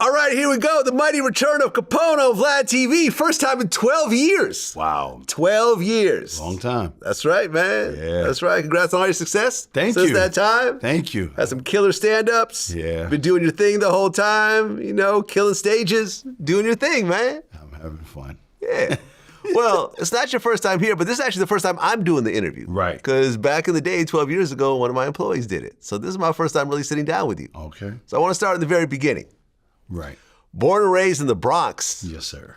All right, here we go. The mighty return of Capone on VladTV. First time in 12 years. Wow. 12 years. Long time. That's right, man. Yeah. That's right. Congrats on all your success. Thank Since you. that time. Thank you. Had some killer stand-ups. Yeah. Been doing your thing the whole time, you know, killing stages, doing your thing, man. I'm having fun. Yeah. Well, it's not your first time here, but this is actually the first time I'm doing the interview. Right. Because back in the day, 12 years ago, one of my employees did it. So this is my first time really sitting down with you. Okay. So I want to start at the very beginning. Right. Born and raised in the Bronx. Yes, sir.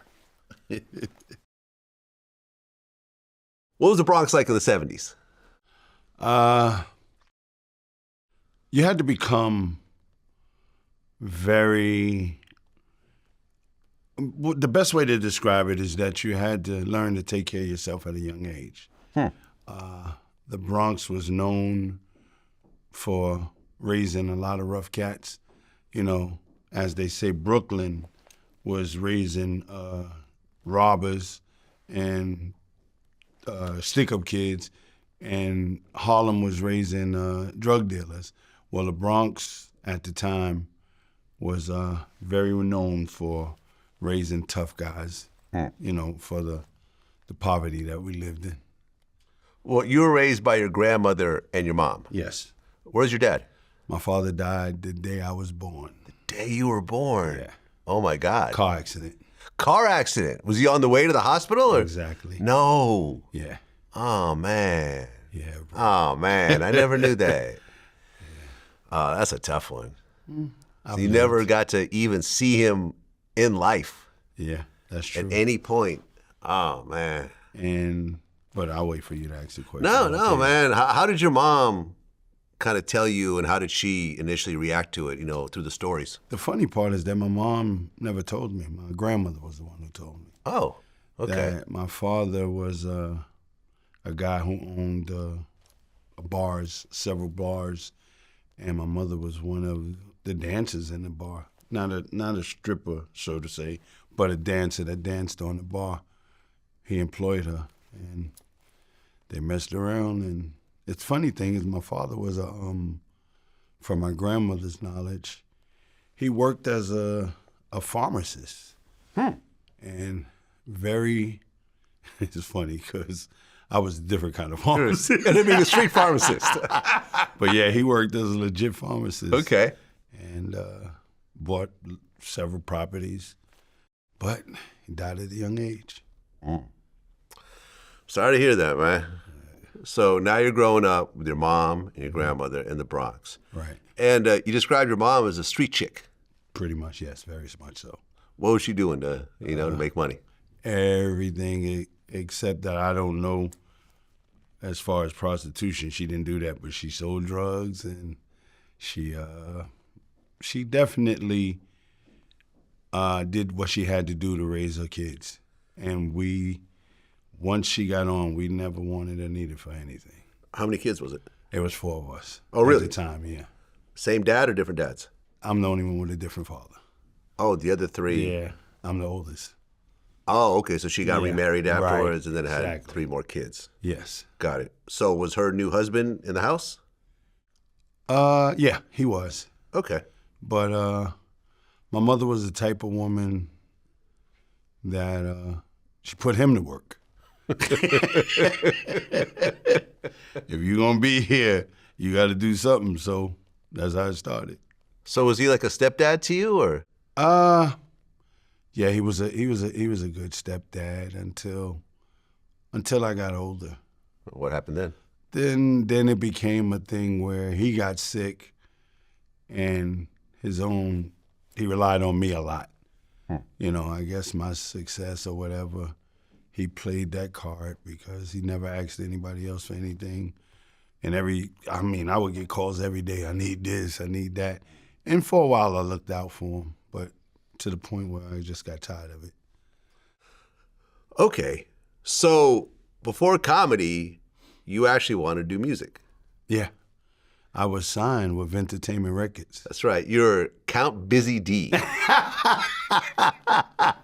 What was the Bronx like in the 70s? You had to become very... The best way to describe it is that you had to learn to take care of yourself at a young age. The Bronx was known for raising a lot of rough cats. You know, as they say, Brooklyn was raising robbers and stick-up kids, and Harlem was raising drug dealers. Well, the Bronx at the time was very renowned for raising tough guys, you know, for the poverty that we lived in. Well, you were raised by your grandmother and your mom. Yes. Where's your dad? My father died the day I was born. The day you were born? Yeah. Oh, my God. Car accident. Car accident? Was he on the way to the hospital? Or? Exactly. No. Yeah. Oh, man. Yeah, bro. Oh, man. I never knew that. Oh, that's a tough one. So you never got to even see him in life. Yeah, that's true. At any point. Oh, man. But I'll wait for you to ask the question. No, man. How did your mom kind of tell you, and how did she initially react to it, you know, through the stories? The funny part is that my mom never told me. My grandmother was the one who told me. Oh, okay. That my father was a guy who owned bars, several bars, and my mother was one of the dancers in the bar. Not a stripper, so to say, but a dancer that danced on the bar. He employed her, and they messed around. And it's funny thing is, my father was from my grandmother's knowledge, he worked as a pharmacist. And very, it's funny because I was a different kind of pharmacist. I didn't mean a street pharmacist. But yeah, he worked as a legit pharmacist. Okay. And bought several properties, but he died at a young age. Sorry to hear that, man. So now you're growing up with your mom and your grandmother in the Bronx. Right. And you described your mom as a street chick. Pretty much, yes, very much so. What was she doing to make money? Everything except that I don't know as far as prostitution. She didn't do that, but she sold drugs, and she definitely did what she had to do to raise her kids. And once she got on, we never wanted or needed for anything. How many kids was it? It was 4 of us. Oh, really? At the time, yeah. Same dad or different dads? I'm the only one with a different father. Oh, the other three? Yeah, I'm the oldest. Oh, okay, so she got remarried afterwards, right. and then had Exactly. 3 more kids. Yes. Got it. So was her new husband in the house? Yeah, he was. Okay. But my mother was the type of woman that she put him to work. If you're going to be here, you got to do something. So that's how it started. So was he like a stepdad to you, or? Yeah, he was a good stepdad until I got older. What happened then? Then it became a thing where he got sick, and he relied on me a lot. You know, I guess my success or whatever, he played that card because he never asked anybody else for anything. And I would get calls every day, I need this, I need that. And for a while I looked out for him, but to the point where I just got tired of it. Okay, so before comedy, you actually wanted to do music. Yeah. I was signed with Entertainment Records. That's right. You're Count Busy D.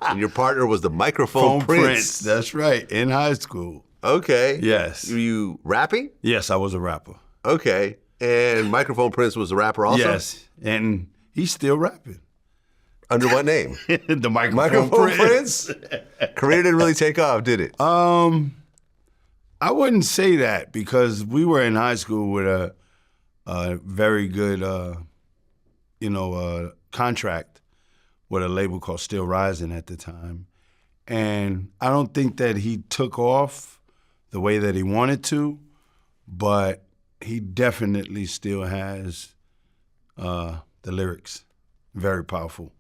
And your partner was the Microphone Prince. That's right, in high school. Okay. Yes. Were you rapping? Yes, I was a rapper. Okay. And Microphone Prince was a rapper also? Yes, and he's still rapping. Under what name? The Microphone Prince? Career didn't really take off, did it? I wouldn't say that because we were in high school with a very good, contract with a label called Still Rising at the time. And I don't think that he took off the way that he wanted to, but he definitely still has the lyrics. Very powerful.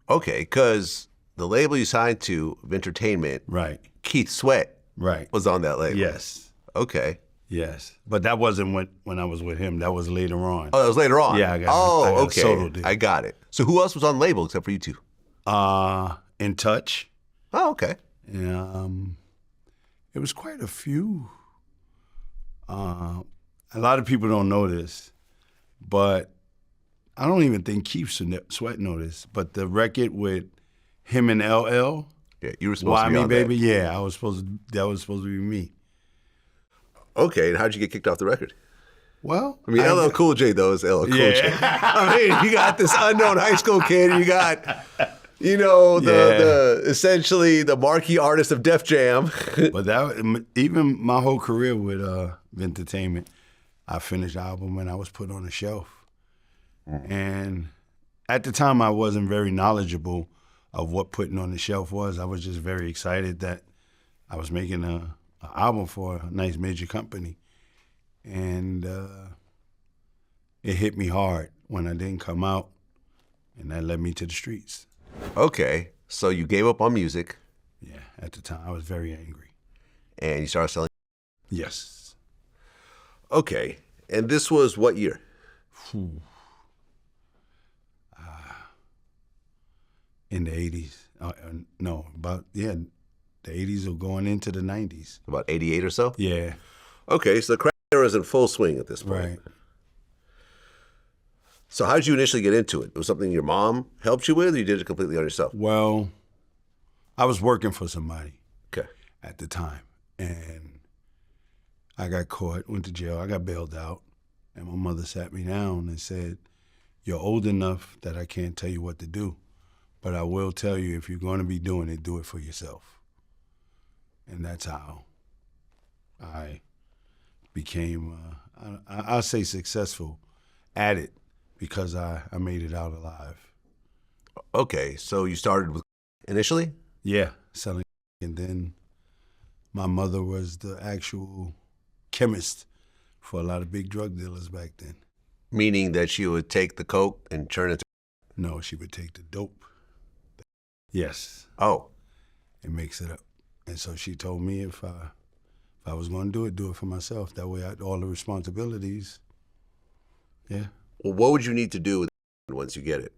Okay, because the label you signed to of entertainment, Right. Keith Sweat, Right. was on that label. Yes. Okay. Yes. But that wasn't when I was with him. That was later on. Oh, that was later on? Yeah, I got a okay. solo deal. I got it. So who else was on the label except for you two? In Touch. Oh, okay. Yeah, it was quite a few. A lot of people don't know this, but I don't even think Keith Sweat know this, but the record with him and LL, Yeah, you were supposed Why to be Me on Baby? that. Yeah, that was supposed to be me. Okay, and how'd you get kicked off the record? Well, I mean, LL Cool J, though, is LL Cool J. Yeah. I mean, you got this unknown high school kid, you got, the essentially the marquee artist of Def Jam. But that even my whole career with entertainment, I finished the album and I was put on the shelf. And at the time, I wasn't very knowledgeable of what putting on the shelf was. I was just very excited that I was making an album for a nice major company. And it hit me hard when I didn't come out, and that led me to the streets. Okay, so you gave up on music. Yeah, at the time, I was very angry. And you started selling. Yes. Okay, and this was what year? In the 80s. The 80s or going into the 90s. About 88 or so? Yeah. Okay, so the crack era is in full swing at this point. Right. So how did you initially get into it? It was something your mom helped you with, or you did it completely on yourself? Well, I was working for somebody Okay. at the time, and I got caught, went to jail. I got bailed out, and my mother sat me down and said, "You're old enough that I can't tell you what to do, but I will tell you if you're going to be doing it, do it for yourself." And that's how I became, I'll say successful at it because I made it out alive. Okay, so you started with initially? Yeah, selling. And then my mother was the actual chemist for a lot of big drug dealers back then. Meaning that she would take the coke and turn it to... No, she would take the dope. Yes. Oh. And mix it up. And so she told me if I was going to do it for myself. That way I had all the responsibilities. Yeah. Well, what would you need to do with it once you get it?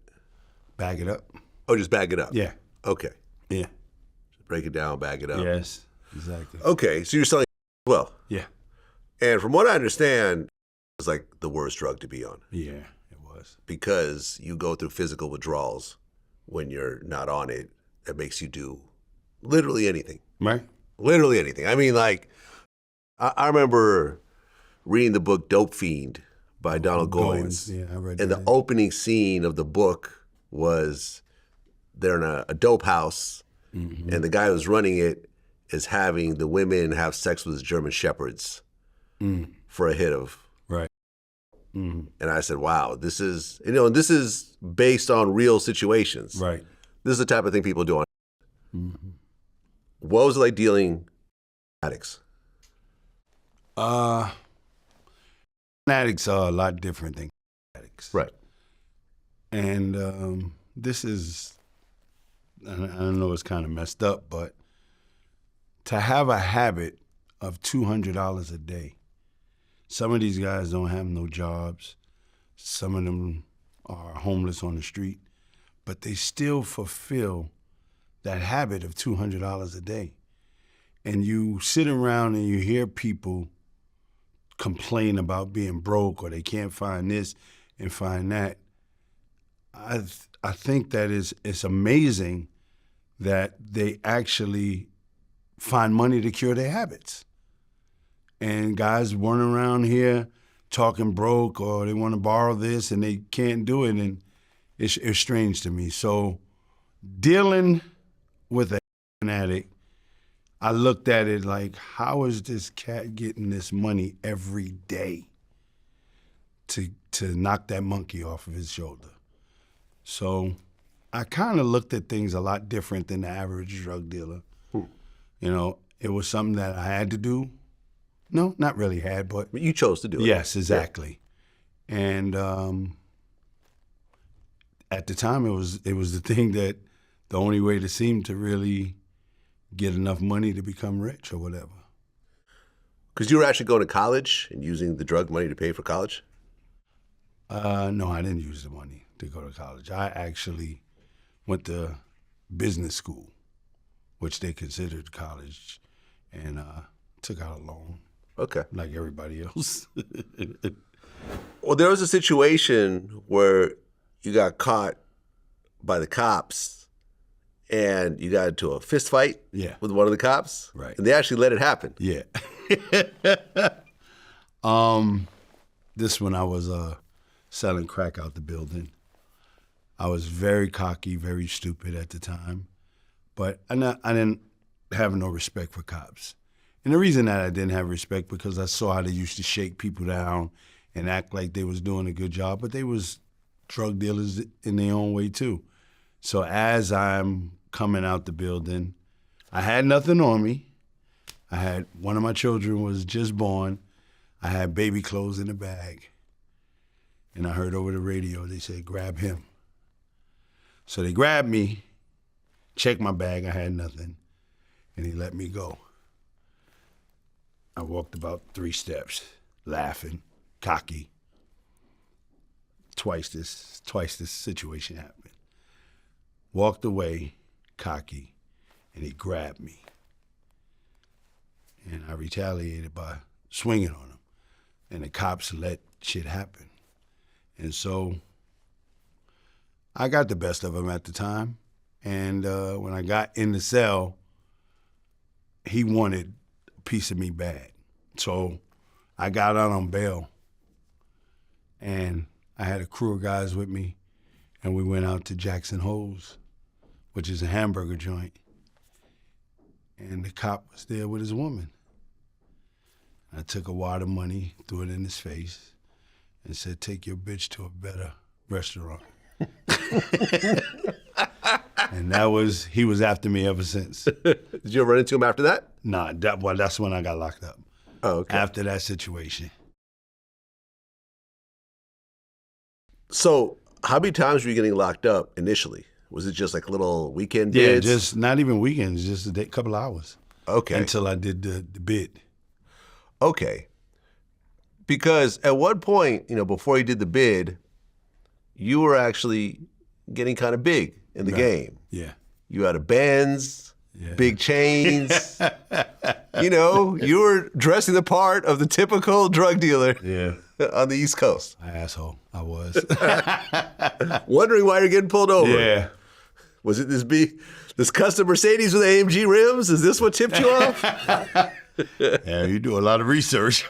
Bag it up. Oh, just bag it up? Yeah. Okay. Yeah. Just break it down, bag it up. Yes, exactly. Okay, so you're selling as well? Yeah. And from what I understand, it's like the worst drug to be on. Yeah, it was. Because you go through physical withdrawals when you're not on it. That makes you do literally anything. Right. Literally anything. I mean, like, I remember reading the book Dope Fiend by Donald Goines. Yeah, I read and that. the opening scene of the book was they're in a dope house, and the guy who's running it is having the women have sex with his German shepherds for a hit of. Right. Mm-hmm. And I said, wow, this is, and this is based on real situations. Right. This is the type of thing people do on. Mm-hmm. What was it like dealing with addicts? Addicts are a lot different than addicts. Right. And this is, I know it's kind of messed up, but to have a habit of $200 a day, some of these guys don't have no jobs. Some of them are homeless on the street, but they still fulfill that habit of $200 a day. And you sit around and you hear people complain about being broke or they can't find this and find that. I think that it's amazing that they actually find money to cure their habits. And guys run around here talking broke or they want to borrow this and they can't do it. And it's strange to me. So dealing with an addict, I looked at it like, how is this cat getting this money every day to knock that monkey off of his shoulder? So I kind of looked at things a lot different than the average drug dealer. You know, it was something that I had to do. No, not really had, but You chose to do it. yes, exactly. Yeah. And at the time, it was the thing that the only way to seem to really get enough money to become rich or whatever. Because you were actually going to college and using the drug money to pay for college? No, I didn't use the money to go to college. I actually went to business school, which they considered college, and took out a loan. Okay. Like everybody else. Well, there was a situation where you got caught by the cops and you got into a fist fight with one of the cops. Right. And they actually let it happen. Yeah. This one I was selling crack out the building. I was very cocky, very stupid at the time, but I didn't have no respect for cops. And the reason that I didn't have respect because I saw how they used to shake people down and act like they was doing a good job, but they was drug dealers in their own way too. So as I'm coming out the building, I had nothing on me. I had, one of my children was just born. I had baby clothes in the bag. And I heard over the radio, they said, grab him. So they grabbed me, checked my bag, I had nothing, and he let me go. I walked about 3 steps, laughing, cocky. Twice this situation happened. Walked away, cocky, and he grabbed me. And I retaliated by swinging on him. And the cops let shit happen. And so I got the best of him at the time. And when I got in the cell, he wanted a piece of me bad. So I got out on bail. And I had a crew of guys with me. And we went out to Jackson Hole's, which is a hamburger joint. And the cop was there with his woman. I took a wad of money, threw it in his face, and said, take your bitch to a better restaurant. And he was after me ever since. Did you ever run into him after that? Nah, that's when I got locked up. Oh, okay. After that situation. So how many times were you getting locked up initially? Was it just like little weekend Yeah, bids? just not even weekends, just a couple of hours. Okay. Until I did the bid. Okay. Because at one point, before you did the bid, you were actually getting kind of big in the game. Yeah. You had a Benz, big chains. You were dressing the part of the typical drug dealer on the East Coast. Asshole, I was. Wondering why you're getting pulled over. Yeah. Was it this custom Mercedes with AMG rims? Is this what tipped you off? Yeah, you do a lot of research.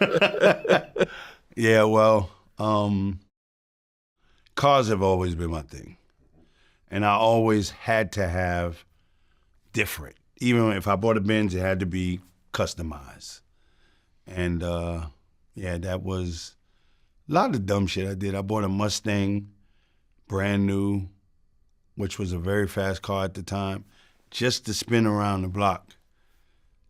Yeah, well, cars have always been my thing. And I always had to have different. Even if I bought a Benz, it had to be customized. And that was a lot of dumb shit I did. I bought a Mustang, brand new, which was a very fast car at the time, just to spin around the block.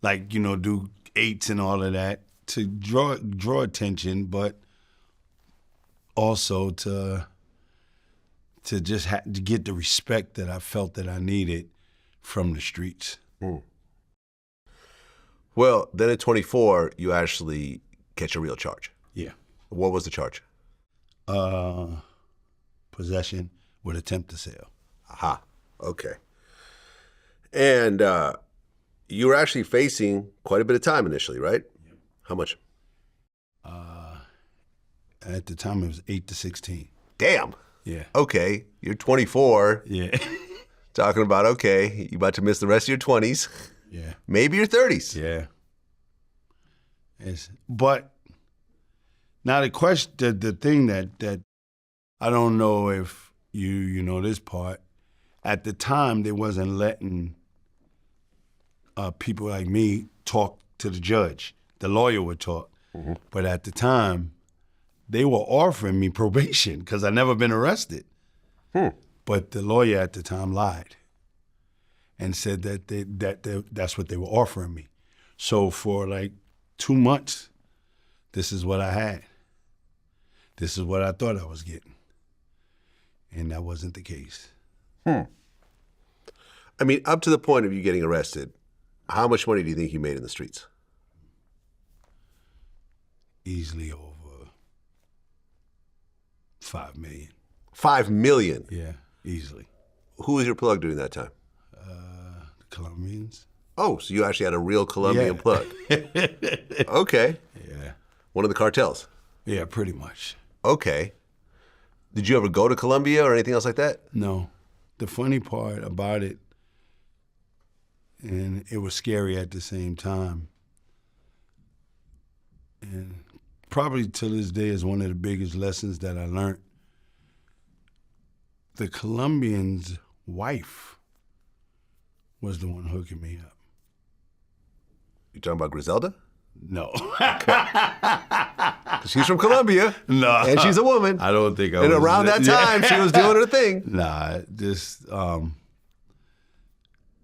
Like, do 8s and all of that to draw attention, but also to just to get the respect that I felt that I needed from the streets. Mm. Well, then at 24, you actually catch a real charge. Yeah. What was the charge? Possession with attempt to sell. Aha. Okay. And you were actually facing quite a bit of time initially, right? Yeah. How much? At the time, it was 8 to 16. Damn. Yeah. Okay. You're 24. Yeah. Talking about, okay, you're about to miss the rest of your 20s. Yeah. Maybe your 30s. Yeah. But now the question, the thing that I don't know if you know this part. At the time, they wasn't letting people like me talk to the judge. The lawyer would talk. Mm-hmm. But at the time, they were offering me probation because I never been arrested. But the lawyer at the time lied and said that that's what they were offering me. So for like 2 months, this is what I had. This is what I thought I was getting. And that wasn't the case. I mean, up to the point of you getting arrested, how much money do you think you made in the streets? Easily over $5 million. $5 million? Yeah, easily. Who was your plug during that time? The Colombians. Oh, so you actually had a real Colombian plug. Okay. Yeah. One of the cartels? Yeah, pretty much. Okay. Did you ever go to Colombia or anything else like that? No. The funny part about it, and it was scary at the same time, and probably to this day is one of the biggest lessons that I learned. The Colombian's wife was the one hooking me up. You talking about Griselda? No. She's from Colombia. No. And she's a woman. I don't think I was. And around that time, she was doing her thing. Nah, this,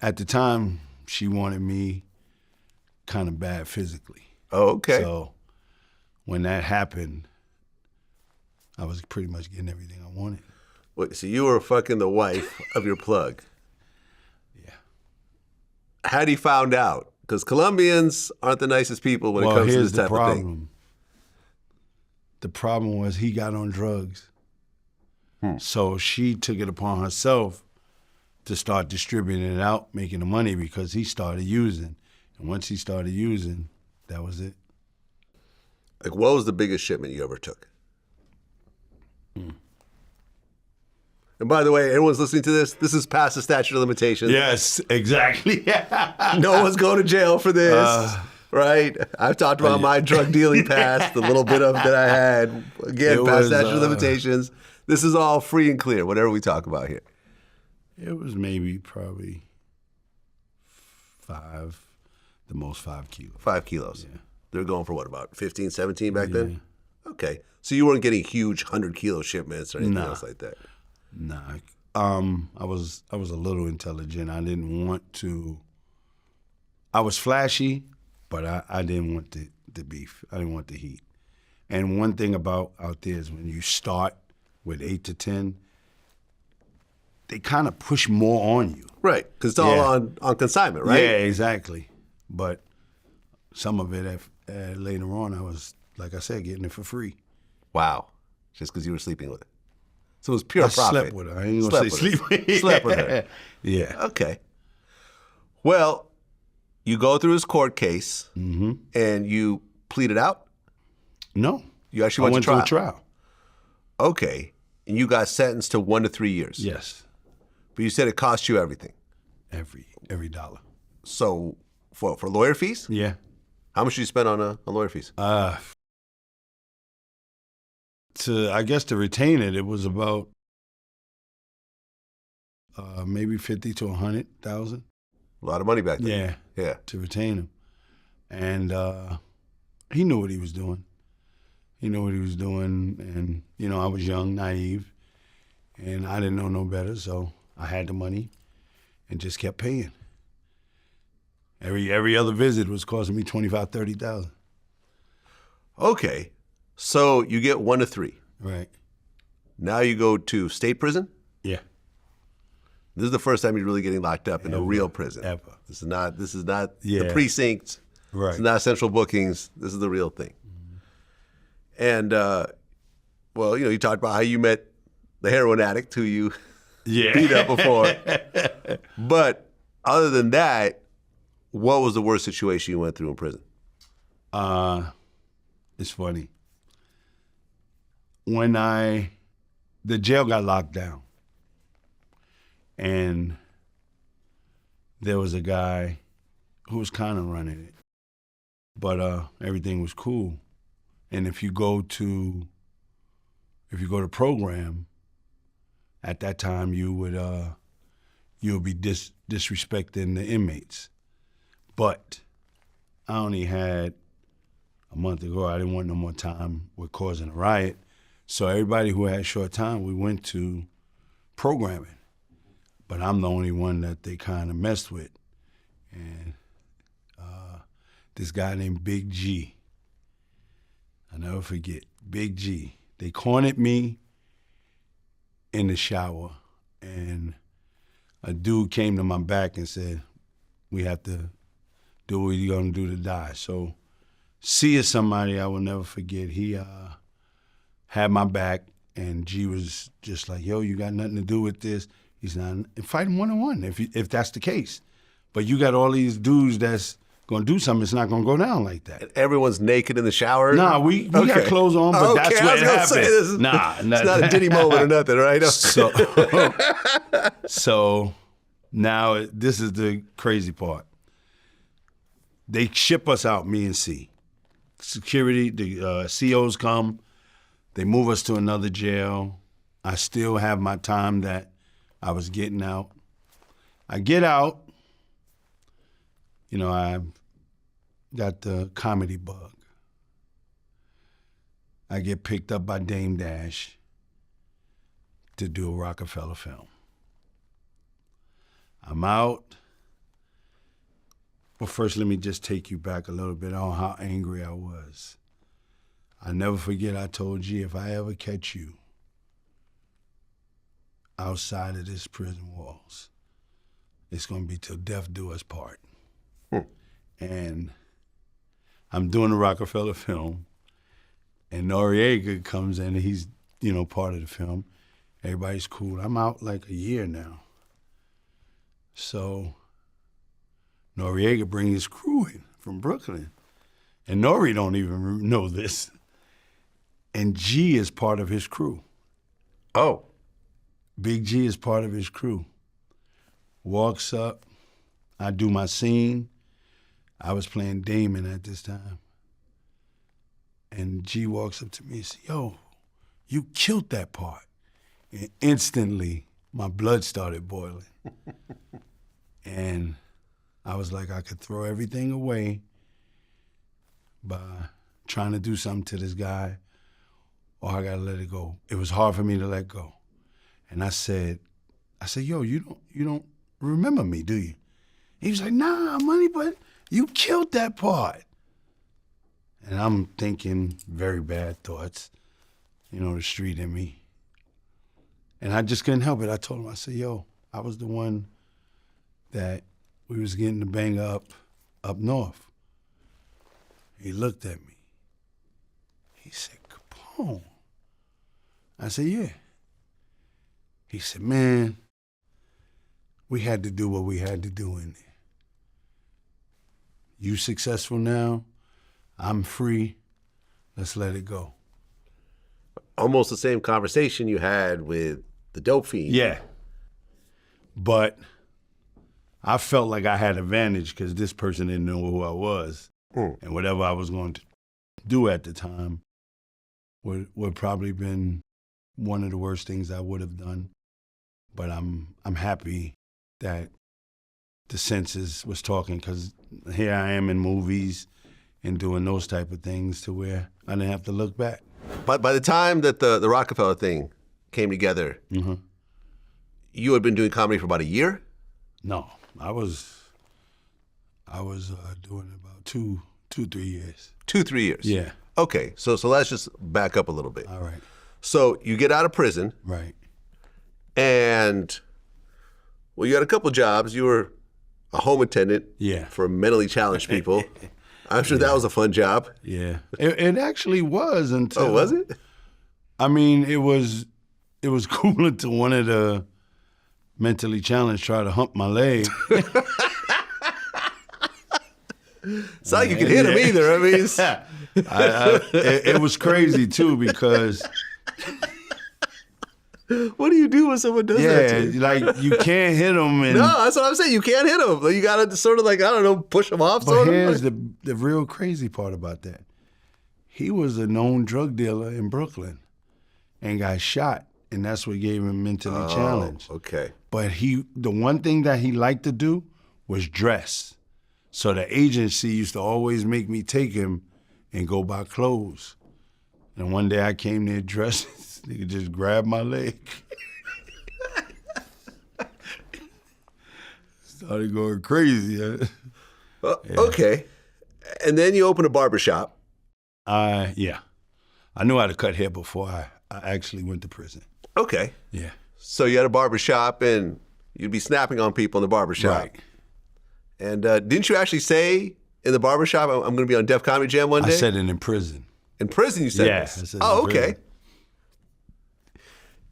at the time, she wanted me kind of bad physically. Oh, okay. So when that happened, I was pretty much getting everything I wanted. Wait, so you were fucking the wife of your plug? Yeah. How'd he found out? Because Colombians aren't the nicest people when it comes to this type of thing. The problem was he got on drugs. So she took it upon herself to start distributing it out, making the money because he started using. And once he started using, that was it. Like, what was the biggest shipment you ever took? And by the way, everyone's listening to this, this is past the statute of limitations. Yes, exactly. No one's going to jail for this, right? I've talked about my drug dealing past, the little bit of that I had. Again, past statute of limitations. This is all free and clear, whatever we talk about here. It was probably 5, the most 5 kilos. 5 kilos. Yeah. They were going for what, about 15, 17 back then? Okay. So you weren't getting huge 100-kilo shipments or anything else like that? Nah. I was a little intelligent. I didn't want to. I was flashy, but I didn't want the beef. I didn't want the heat. And one thing about out there is when you start with 8 to 10, they kind of push more on you. Right, because it's all on consignment, right? Yeah, exactly. But some of it later on, I was, like I said, getting it for free. Wow, just because you were sleeping with it. So it was pure profit. I slept with her. I ain't gonna say sleep with her. Slept with her. Yeah. Okay. Well, you go through his court case, and you pleaded out? No. You actually went to trial? To a trial. Okay. And you got sentenced to 1 to 3 years? Yes. But you said it cost you everything? Every dollar. So for lawyer fees? Yeah. How much did you spend on lawyer fees? To retain it, it was about maybe 50 to 100,000. A lot of money back then. Yeah. To retain him, and he knew what he was doing. And I was young, naive, and I didn't know no better, so I had the money, and just kept paying. Every other visit was costing me $25,000, $30,000. Okay. So you get 1 to 3. Right. Now you go to state prison? Yeah. This is the first time you're really getting locked up in a real prison. Ever. This is not the precinct. Right. It's not central bookings. This is the real thing. And, you talked about how you met the heroin addict who you beat up before. But other than that, what was the worst situation you went through in prison? It's funny. When the jail got locked down, and there was a guy who was kind of running it, but everything was cool. And if you go to program, at that time you would be disrespecting the inmates. But I only had a month ago. I didn't want no more time with causing a riot. So everybody who had short time, we went to programming. But I'm the only one that they kind of messed with. And this guy named Big G, I'll never forget, Big G. They cornered me in the shower, and a dude came to my back and said, we have to do what you're gonna do to die. So C is somebody I will never forget. He had my back, and G was just like, yo, you got nothing to do with this. He's not fighting one-on-one if that's the case. But you got all these dudes that's gonna do something, it's not gonna go down like that. And everyone's naked in the shower? Nah, we got clothes on, but that's what happened. It's not a Diddy moment or nothing, right? So now this is the crazy part. They ship us out, me and C. Security, the COs come, they move us to another jail. I still have my time that I was getting out. I get out, I got the comedy bug. I get picked up by Dame Dash to do a Rockefeller film. I'm out. Well, first, let me just take you back a little bit on how angry I was. I never forget I told G, if I ever catch you outside of this prison walls, it's going to be till death do us part. And I'm doing the Rockefeller film, and Noriega comes in, and he's, part of the film. Everybody's cool. I'm out like a year now. So Noriega brings his crew in from Brooklyn. And Nori don't even know this. And G is part of his crew. Oh. Big G is part of his crew. Walks up, I do my scene. I was playing Damon at this time. And G walks up to me and says, yo, you killed that part. And instantly, my blood started boiling. And I was like, I could throw everything away by trying to do something to this guy, or I gotta let it go. It was hard for me to let go. And I said, yo, you don't remember me, do you? He was like, nah, money, but you killed that part. And I'm thinking very bad thoughts, the street in me. And I just couldn't help it. I told him, I said, yo, I was the one that we was getting the bang up north. He looked at me. He said, Capone. I said, yeah. He said, man, we had to do what we had to do in there. You successful now, I'm free, let's let it go. Almost the same conversation you had with the dope fiend. Yeah. But I felt like I had advantage because this person didn't know who I was. And whatever I was going to do at the time would probably been one of the worst things I would have done. But I'm happy that the senses was talking, because here I am in movies and doing those type of things to where I didn't have to look back. But by the time that the Rockefeller thing came together, you had been doing comedy for about a year? No, I was doing about 2, 3 years. 2, 3 years? Yeah. Okay, so let's just back up a little bit. All right. So you get out of prison. Right. And, well, you had a couple jobs. You were a home attendant for mentally challenged people. I'm sure that was a fun job. Yeah. It actually was until... Oh, was it? I mean, it was cool until one of the mentally challenged tried to hump my leg. It's not like you could hit him either. I mean, it was crazy too, because what do you do when someone does that to you? Yeah, like you can't hit them. And, no, that's what I'm saying. You can't hit them. You got to sort of like, I don't know, push them off. But here's the real crazy part about that. He was a known drug dealer in Brooklyn and got shot and that's what gave him mentally challenged. Okay. But the one thing that he liked to do was dress. So the agency used to always make me take him and go buy clothes. And one day I came there dressed, this nigga just grabbed my leg. Started going crazy. Okay. And then you open a barbershop. Yeah. I knew how to cut hair before I actually went to prison. Okay. Yeah. So you had a barbershop and you'd be snapping on people in the barbershop. Right. And didn't you actually say in the barbershop, I'm going to be on Def Comedy Jam one day? I said it in prison. In prison you said Yeah. this? I said Oh, in okay. prison.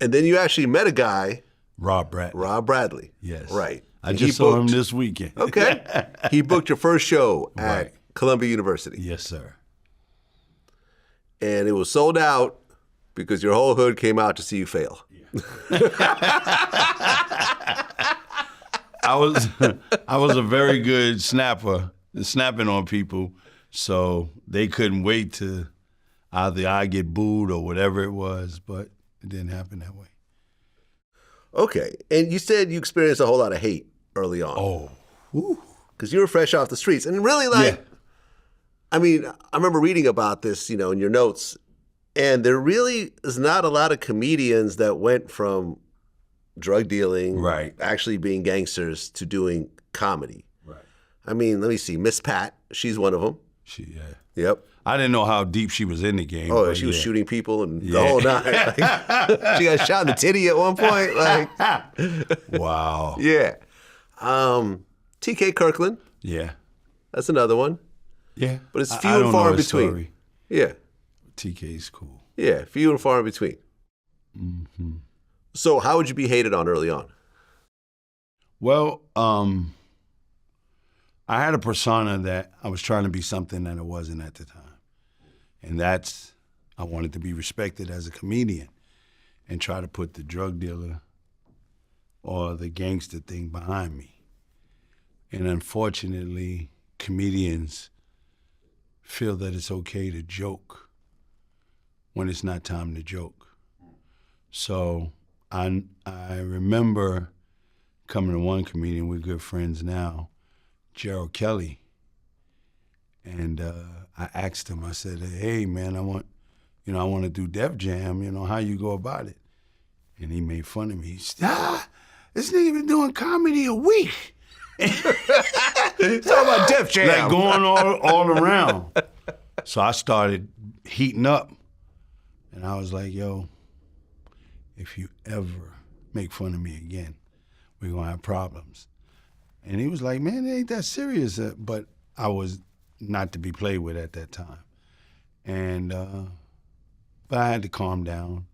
And then you actually met a guy, Rob Bradley. Yes. Yes. Right. I And just saw him this weekend. Okay. He booked your first show at Right. Columbia University. Yes, sir. And it was sold out because your whole hood came out to see you fail. I was a very good snapper, snapping on people, so they couldn't wait to either I get booed or whatever it was, but it didn't happen that way. Okay. And you said you experienced a whole lot of hate early on. Oh. Because you were fresh off the streets. And really, like, Yeah. I mean, I remember reading about this, in your notes, and there really is not a lot of comedians that went from drug dealing, Right. actually being gangsters, to doing comedy. Right. I mean, let me see. Miss Pat, she's one of them. Yeah. Yep. I didn't know how deep she was in the game. Oh, but she was yeah. shooting people and the Yeah. whole nine. Like, she got shot in the titty at one point. Like, Wow. yeah. TK Kirkland, Yeah. that's another one. Yeah. But it's I few and don't far know in his between. story. Yeah. TK's cool. Yeah, few and far in between. Mm-hmm. So how would you be hated on early on? Well, I had a persona that I was trying to be something that I wasn't at the time. And that's, I wanted to be respected as a comedian and try to put the drug dealer or the gangster thing behind me. And unfortunately, comedians feel that it's okay to joke when it's not time to joke. So I remember coming to one comedian, we're good friends now, Gerald Kelly, and I asked him, I said, hey man, I want to do Def Jam, how you go about it? And he made fun of me. He said, this nigga been doing comedy a week. Talking about Def Jam. Like going all around. So I started heating up. And I was like, yo, if you ever make fun of me again, we're going to have problems. And he was like, man, it ain't that serious. But I was not to be played with at that time. And, but I had to calm down.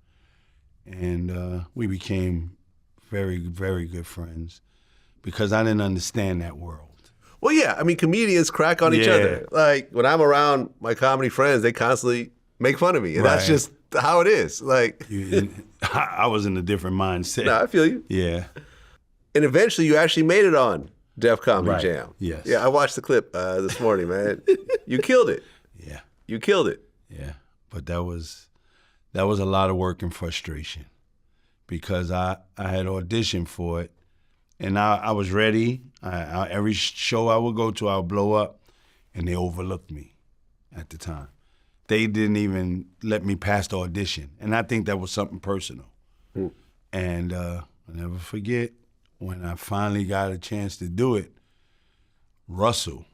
And we became very, very good friends because I didn't understand that world. Well, yeah, I mean, comedians crack on each Yeah. other. Like, when I'm around my comedy friends, they constantly make fun of me. And that's Right. just how it is. Like, I was in a different mindset. no, I feel you. Yeah. And eventually you actually made it on Def Comedy Right. Jam. Yes. Yeah, I watched the clip this morning, man. You killed it. Yeah. You killed it. Yeah. But that was a lot of work and frustration because I had auditioned for it and I was ready. Every show I would go to, I would blow up, and they overlooked me at the time. They didn't even let me pass the audition, and I think that was something personal. Mm. And I'll never forget when I finally got a chance to do it, Russell,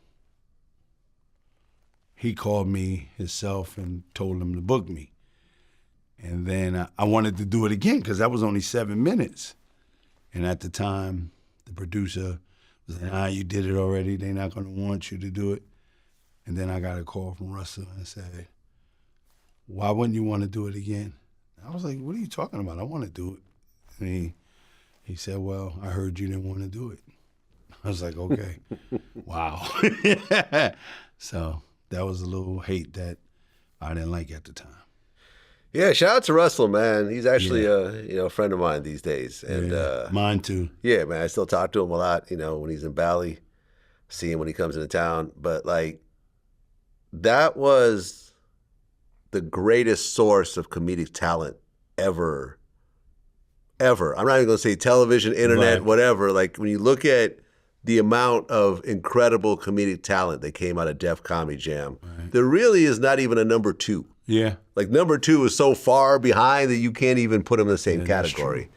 he called me himself and told him to book me. And then I wanted to do it again because that was only 7 minutes. And at the time, the producer was like, you did it already. They're not going to want you to do it. And then I got a call from Russell and said, why wouldn't you want to do it again? I was like, what are you talking about? I want to do it. And he said, well, I heard you didn't want to do it. I was like, okay. Wow. So that was a little hate that I didn't like at the time. Yeah, shout out to Russell, man. He's actually a friend of mine these days. And mine too. yeah, man, I still talk to him a lot, when he's in Bali, see him when he comes into town. But like, that was the greatest source of comedic talent ever ever. I'm not even going to say television, internet, Right. whatever. Like when you look at the amount of incredible comedic talent that came out of Def Comedy Jam, there really is not even a number 2. Yeah. Like number 2 is so far behind that you can't even put him in the same that's category.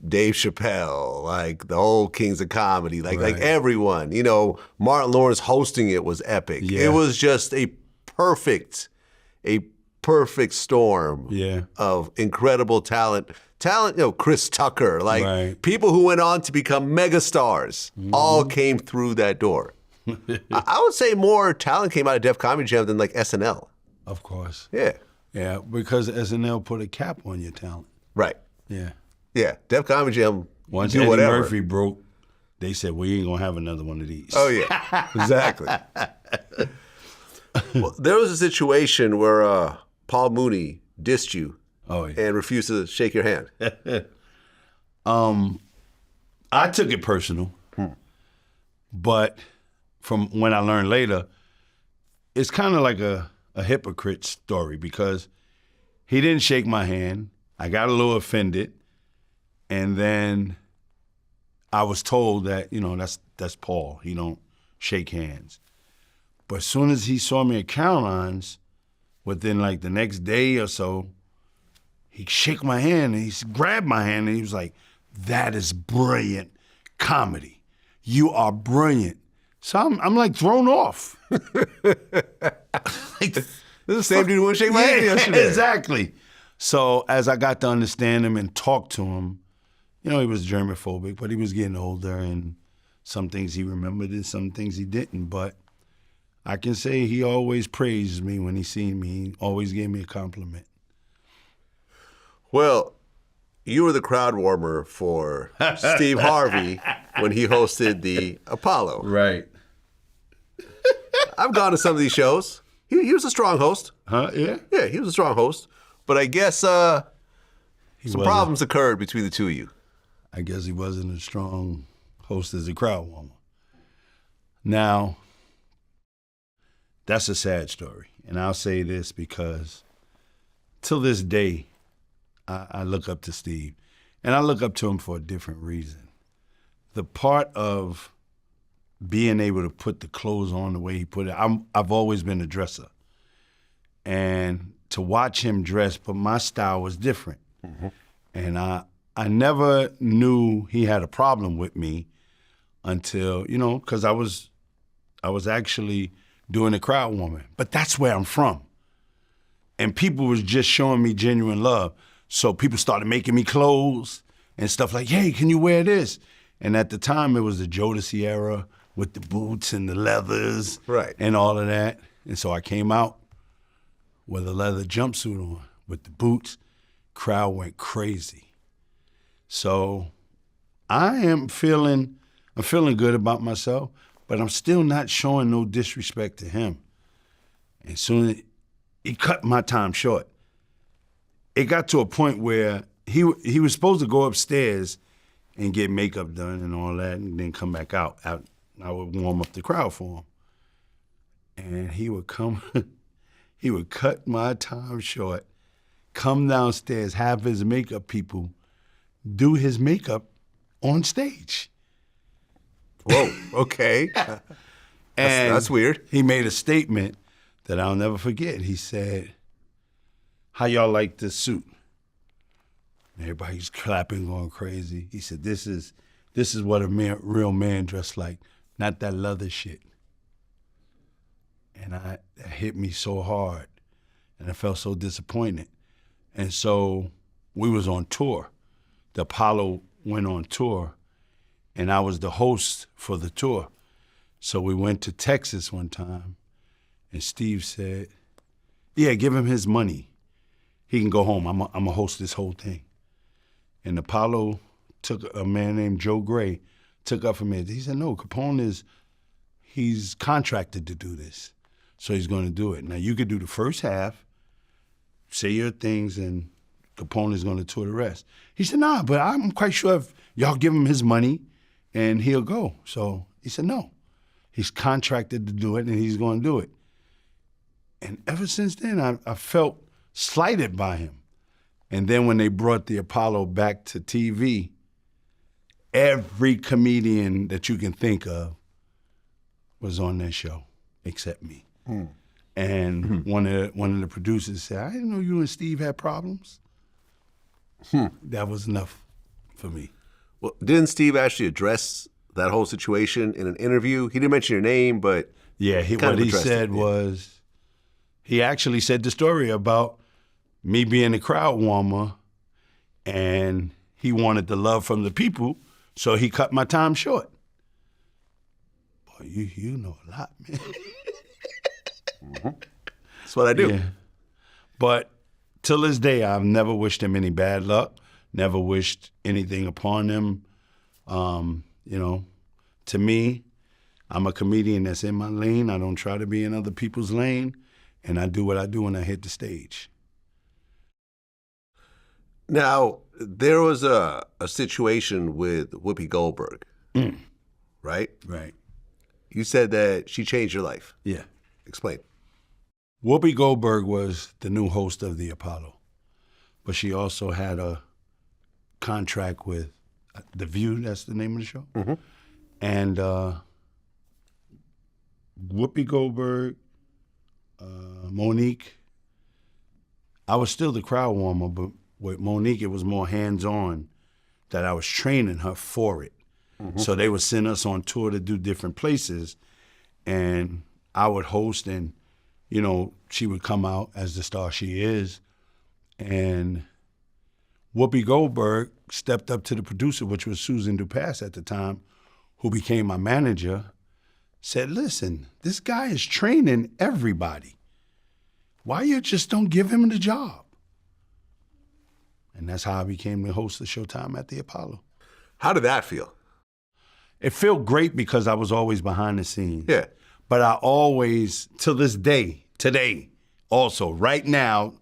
Dave Chappelle, like the whole Kings of Comedy, like everyone. You know, Martin Lawrence hosting it was epic. Yeah. It was just a perfect storm of incredible talent. Talent, you know, Chris Tucker, like people who went on to become megastars, all came through that door. I would say more talent came out of Def Comedy Jam than like SNL. Of course. Yeah. Yeah, because SNL put a cap on your talent. Right. Yeah. Yeah. Def Comedy Jam, Once do Eddie whatever. Murphy broke, they said, we ain't going to have another one of these. Oh, yeah. Exactly. Well, there was a situation where Paul Mooney dissed you and refused to shake your hand. I took it personal, but from when I learned later, it's kind of like a hypocrite story because he didn't shake my hand. I got a little offended, and then I was told that, you know, that's Paul. He don't shake hands. But as soon as he saw me at Caroline's, within like the next day or so, he shook my hand and he grabbed my hand and he was like, that is brilliant comedy. You are brilliant. So I'm like thrown off. Like, this is the same dude who wouldn't shake my hand yesterday. Exactly. So as I got to understand him and talk to him, you know, he was germophobic, but he was getting older and some things he remembered and some things he didn't. But I can say he always praised me when he seen me. He always gave me a compliment. Well, you were the crowd warmer for Steve Harvey when he hosted the Apollo. Right. I've gone to some of these shows. He was a strong host. Huh? Yeah? Yeah, he was a strong host. But I guess some problems occurred between the two of you. I guess he wasn't a strong host as a crowd warmer. Now, that's a sad story. And I'll say this because till this day, I look up to Steve. And I look up to him for a different reason. The part of being able to put the clothes on the way he put it, I've always been a dresser. And to watch him dress, but my style was different. Mm-hmm. And I never knew he had a problem with me until, you know, because I was actually doing the crowd warming. But that's where I'm from. And people was just showing me genuine love. So people started making me clothes and stuff like, hey, can you wear this? And at the time, it was the Jodeci era with the boots and the leathers and all of that. And so I came out with a leather jumpsuit on with the boots. Crowd went crazy. So I'm feeling good about myself, but I'm still not showing no disrespect to him. And soon he cut my time short. It got to a point where he was supposed to go upstairs and get makeup done and all that and then come back out. I would warm up the crowd for him. And he would come, he would cut my time short, come downstairs, have his makeup people do his makeup on stage. Whoa, okay. That's weird. He made a statement that I'll never forget. He said, how y'all like this suit? And everybody's clapping, going crazy. He said, this is what a real man dressed like, not that leather shit. And that hit me so hard, and I felt so disappointed. And so we was on tour. The Apollo went on tour, and I was the host for the tour. So we went to Texas one time, and Steve said, yeah, give him his money. He can go home. I'm a host this whole thing. And Apollo took a man named Joe Gray, took up from me. He said, no, Capone he's contracted to do this. So he's going to do it. Now, you could do the first half, say your things, and Capone is going to tour the rest. He said, nah, but I'm quite sure if y'all give him his money and he'll go. So he said, no. He's contracted to do it and he's going to do it. And ever since then, I felt slighted by him. And then when they brought the Apollo back to TV, every comedian that you can think of was on that show except me. And one of the producers said, I didn't know you and Steve had problems. That was enough for me. Well, didn't Steve actually address that whole situation in an interview? He didn't mention your name, but yeah, what he said was, he actually said the story about me being a crowd warmer, and he wanted the love from the people, so he cut my time short. Boy, you know a lot, man. That's what I do. Yeah. But till this day, I've never wished him any bad luck, never wished anything upon him. You know, to me, I'm a comedian that's in my lane. I don't try to be in other people's lane, and I do what I do when I hit the stage. Now, there was a situation with Whoopi Goldberg, right? Right. You said that she changed your life. Yeah. Explain. Whoopi Goldberg was the new host of the Apollo, but she also had a contract with The View, that's the name of the show. And Whoopi Goldberg, Monique, I was still the crowd warmer, but with Monique, it was more hands-on, that I was training her for it. So they would send us on tour to do different places, and I would host, and you know, she would come out as the star she is. And Whoopi Goldberg stepped up to the producer, which was Susan Dupass at the time, who became my manager, said, listen, this guy is training everybody. Why you just don't give him the job? And that's how I became the host of Showtime at the Apollo. How did that feel? It felt great because I was always behind the scenes. Yeah. But I always, till this day, today, also, right now,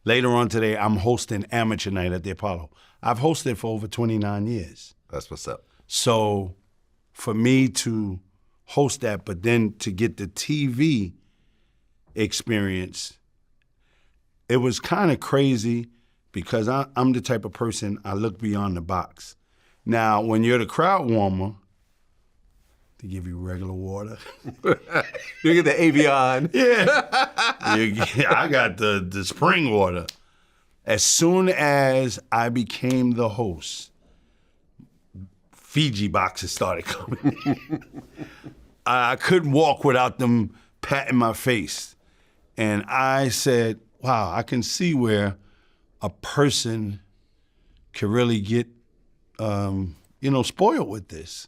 later on today, I'm hosting Amateur Night at the Apollo. I've hosted for over 29 years. That's what's up. So for me to host that, but then to get the TV experience, it was kind of crazy because I'm the type of person, I look beyond the box. Now, when you're the crowd warmer, they give you regular water. You get the Avion. Yeah. I got the spring water. As soon as I became the host, Fiji boxes started coming. I couldn't walk without them patting my face. And I said, wow, I can see where a person can really get, spoiled with this.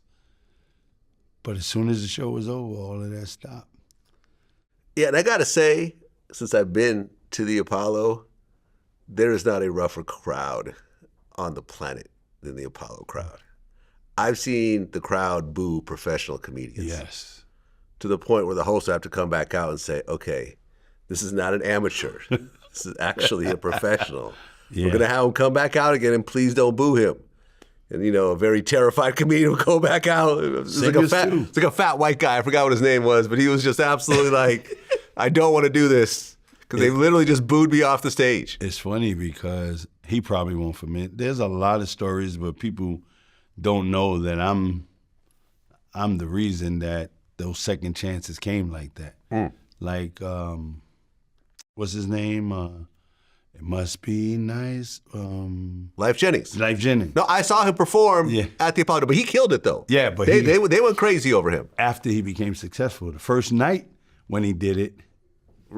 But as soon as the show was over, all of that stopped. Yeah, and I got to say, since I've been to the Apollo, there is not a rougher crowd on the planet than the Apollo crowd. I've seen the crowd boo professional comedians. Yes. To the point where the host will have to come back out and say, okay, this is not an amateur. This is actually a professional. Yeah. We're going to have him come back out again, and please don't boo him. And, a very terrified comedian will go back out. It's like a fat white guy. I forgot what his name was, but he was just absolutely like, I don't want to do this. Because they literally just booed me off the stage. It's funny because he probably won't admit. There's a lot of stories where people don't know that I'm the reason that those second chances came like that. Like, what's his name? It must be nice. Life Jennings. Life Jennings. No, I saw him perform at the Apollo, but he killed it though. Yeah, but they went crazy over him. After he became successful, the first night when he did it,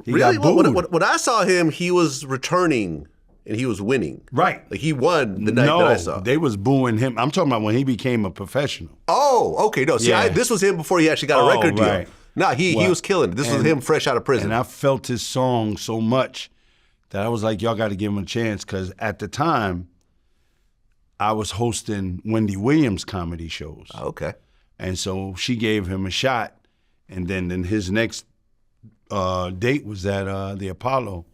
he really? got booed. When I saw him, he was returning and he was winning. Right. Like he won the night that I saw. No, they was booing him. I'm talking about when he became a professional. Oh, okay. No, see, this was him before he actually got a record deal. Right. No, he was killing it. This was him fresh out of prison. And I felt his song so much that I was like, y'all got to give him a chance, because at the time, I was hosting Wendy Williams comedy shows. Okay. And so she gave him a shot, and then his next date was at the Apollo,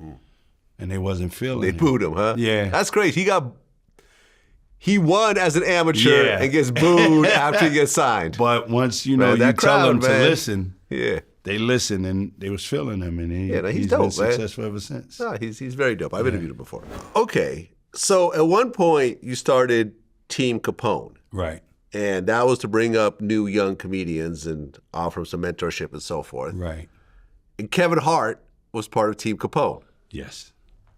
and they wasn't feeling it. They booed him, huh? Yeah. That's crazy. He won as an amateur and gets booed after he gets signed. But once, you tell them to listen, they listen, and they was feeling him, and he's dope, been successful ever since. No, he's very dope. I've interviewed him before. Okay, So at one point, you started Team Capone. Right. And that was to bring up new young comedians and offer them some mentorship and so forth. Right. And Kevin Hart was part of Team Capone. Yes.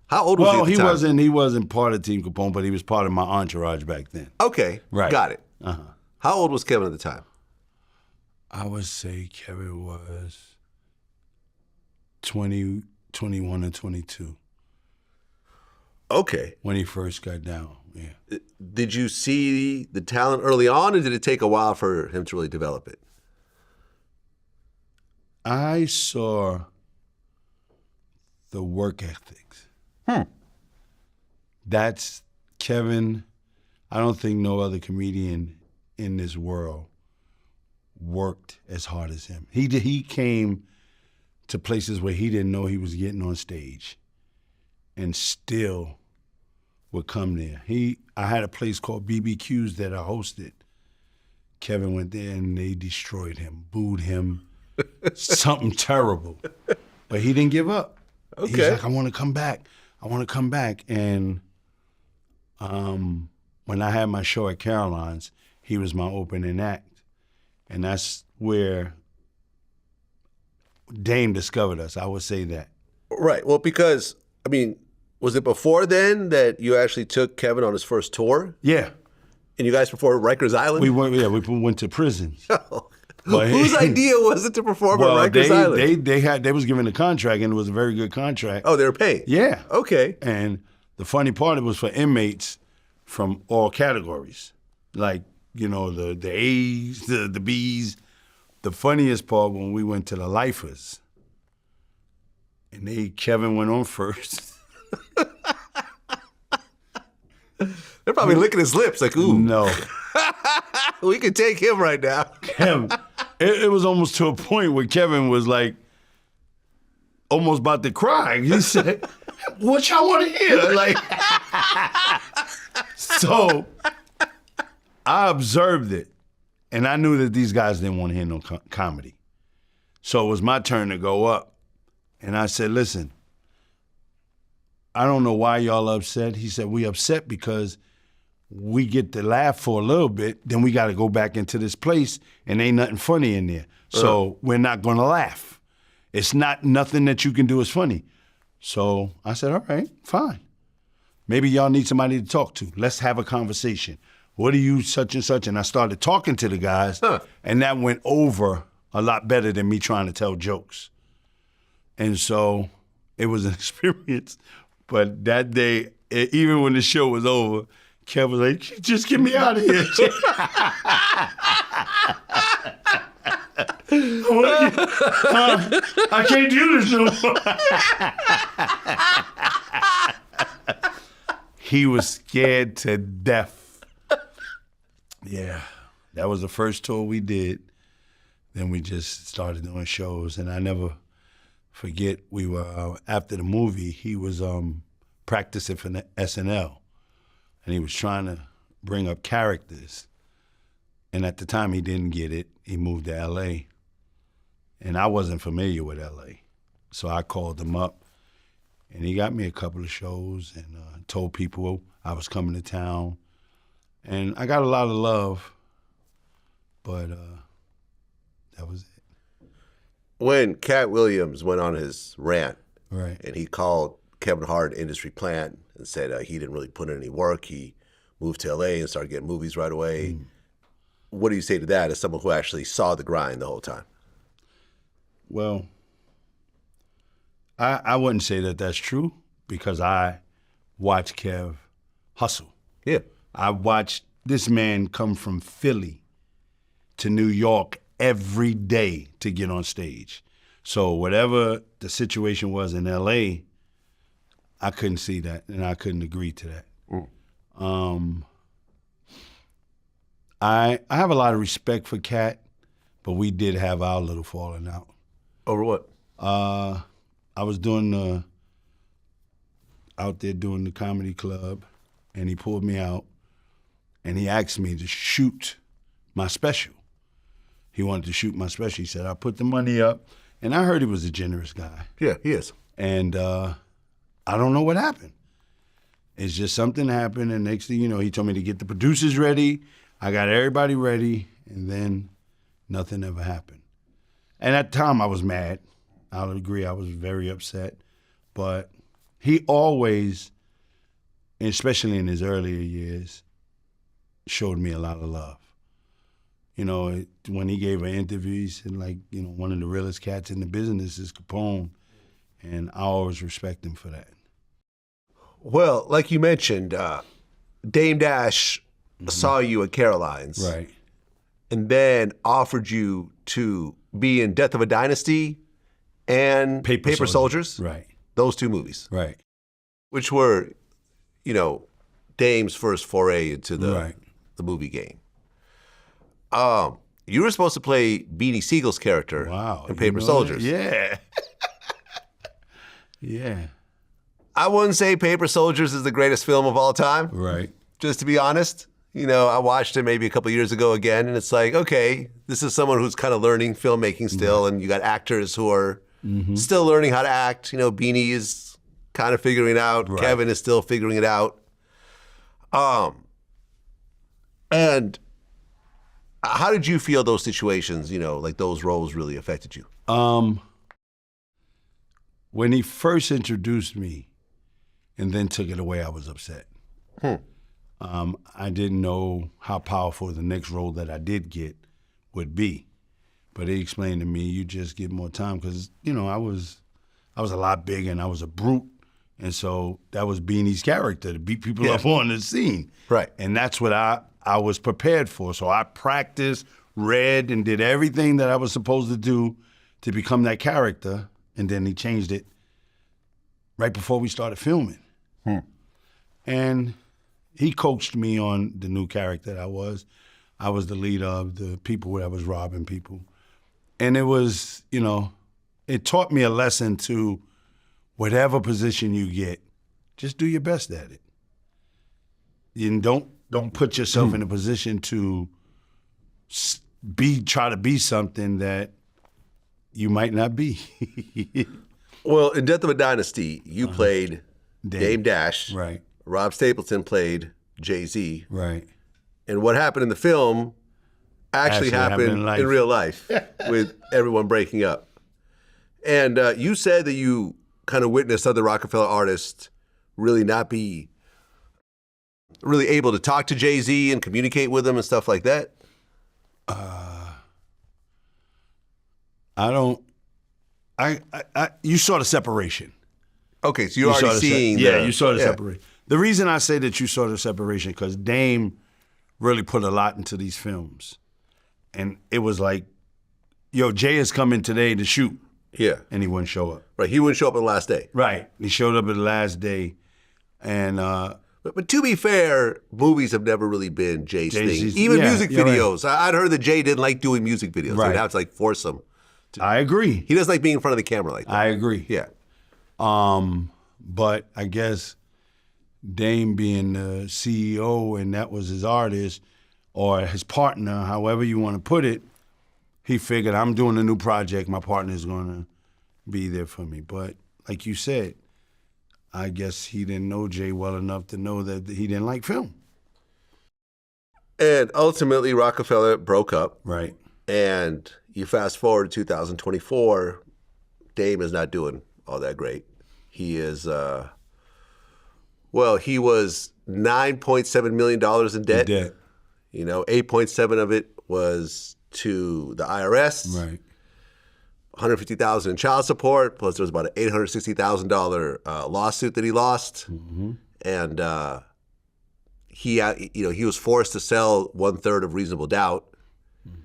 How old was he at the time? He wasn't part of Team Capone, but he was part of my entourage back then. Okay. Right. Got it. Uh-huh. How old was Kevin at the time? I would say Kevin was 20, 21 and 22. Okay. When he first got down, yeah. Did you see the talent early on, or did it take a while for him to really develop it? I saw the work ethics. That's Kevin. I don't think no other comedian in this world worked as hard as him. He came to places where he didn't know he was getting on stage and still would come there. I had a place called BBQs that I hosted. Kevin went there and they destroyed him, booed him, something terrible. But he didn't give up. Okay. He's like, I want to come back. I want to come back. And when I had my show at Caroline's, he was my opening act. And that's where Dame discovered us. I would say that. Right. Well, because, I mean, was it before then that you actually took Kevin on his first tour? Yeah. And you guys performed at Rikers Island? We went to prisons. Whose idea was it to perform at Rikers Island? They was given a contract, and it was a very good contract. Oh, they were paid? Yeah. Okay. And the funny part, it was for inmates from all categories, like, you know, the A's, the B's. The funniest part, when we went to the lifers, and Kevin went on first. They're probably licking his lips like, ooh. No. We could take him right now. Kevin, it was almost to a point where Kevin was like almost about to cry. He said, what y'all want to hear? Like, so I observed it, and I knew that these guys didn't want to hear no comedy. So it was my turn to go up. And I said, listen, I don't know why y'all upset. He said, we upset because we get to laugh for a little bit, then we got to go back into this place, and ain't nothing funny in there. So we're not going to laugh. It's not nothing that you can do is funny. So I said, all right, fine. Maybe y'all need somebody to talk to. Let's have a conversation. What are you such and such? And I started talking to the guys, and that went over a lot better than me trying to tell jokes. And so it was an experience. But that day, even when the show was over, Kev was like, just get me out of here. I can't do this no more. He was scared to death. Yeah, that was the first tour we did. Then we just started doing shows, and I never forget, we were, after the movie, he was practicing for SNL. And he was trying to bring up characters. And at the time, he didn't get it. He moved to L.A. And I wasn't familiar with L.A. So I called him up. And he got me a couple of shows and told people I was coming to town. And I got a lot of love. But that was it. When Cat Williams went on his rant, right, and he called Kevin Hart industry plant and said he didn't really put in any work. He moved to LA and started getting movies right away. What do you say to that as someone who actually saw the grind the whole time? Well, I wouldn't say that that's true because I watched Kev hustle. Yeah. I watched this man come from Philly to New York every day to get on stage. So whatever the situation was in LA, I couldn't see that, and I couldn't agree to that. I have a lot of respect for Cat, but we did have our little falling out. Over what? I was out there doing the comedy club, and he pulled me out, and he asked me to shoot my special. He wanted to shoot my special. He said, I put the money up, and I heard he was a generous guy. Yeah, he is. And I don't know what happened. It's just something happened, and next thing you know, he told me to get the producers ready. I got everybody ready, and then nothing ever happened. And at the time, I was mad. I'll agree, I was very upset. But he always, especially in his earlier years, showed me a lot of love. You know, when he gave an interview, he said, like, you know, one of the realest cats in the business is Capone, and I always respect him for that. Well, like you mentioned, Dame Dash saw you at Caroline's. Right. And then offered you to be in Death of a Dynasty and Paper Soldiers. Right. Those two movies. Right. Which were, you know, Dame's first foray into the movie game. You were supposed to play Beanie Siegel's character in Paper Soldiers. Yeah. Yeah. I wouldn't say Paper Soldiers is the greatest film of all time. Right. Just to be honest. You know, I watched it maybe a couple of years ago again, and it's like, okay, this is someone who's kind of learning filmmaking still, and you got actors who are still learning how to act. You know, Beanie is kind of figuring it out. Right. Kevin is still figuring it out. And how did you feel those situations, you know, like those roles really affected you? When he first introduced me and then took it away, I was upset. I didn't know how powerful the next role that I did get would be. But he explained to me, you just get more time, because, you know, I was a lot bigger and I was a brute. And so that was Beanie's character, to beat people up on the scene. Right. And that's what I was prepared for. So I practiced, read, and did everything that I was supposed to do to become that character. And then he changed it right before we started filming. And he coached me on the new character that I was. I was the leader of the people that was robbing people. And it was, you know, it taught me a lesson to whatever position you get, just do your best at it. And don't put yourself in a position to try to be something that you might not be. Well, in Death of a Dynasty, you played Dame Dash. Right. Rob Stapleton played Jay-Z. Right. And what happened in the film actually happened in real life with everyone breaking up. And you said that you kind of witnessed other Rockefeller artists really not be really able to talk to Jay-Z and communicate with him and stuff like that. You saw the separation. Okay, so you're already seeing you saw the separation. The reason I say that you saw the separation, because Dame really put a lot into these films. And it was like, yo, Jay is coming today to shoot. Yeah. And he wouldn't show up. Right, he wouldn't show up on the last day. Right, he showed up at the last day. And but to be fair, movies have never really been Jay's thing. Even music videos. Right. I'd heard that Jay didn't like doing music videos. Right. Now it's like force him. I agree. He doesn't like being in front of the camera like that. I agree. Yeah. But I guess Dame being the CEO and that was his artist or his partner, however you want to put it, he figured, I'm doing a new project, my partner's going to be there for me. But like you said, I guess he didn't know Jay well enough to know that he didn't like film. And ultimately, Rockefeller broke up. Right. And you fast forward to 2024, Dame is not doing all that great. He is, he was $9.7 million in debt. You know, 8.7 of it was to the IRS. Right. $150,000 in child support, plus there was about an $860,000 lawsuit that he lost. Mm-hmm. And he was forced to sell 1/3 of Reasonable Doubt. Mm-hmm.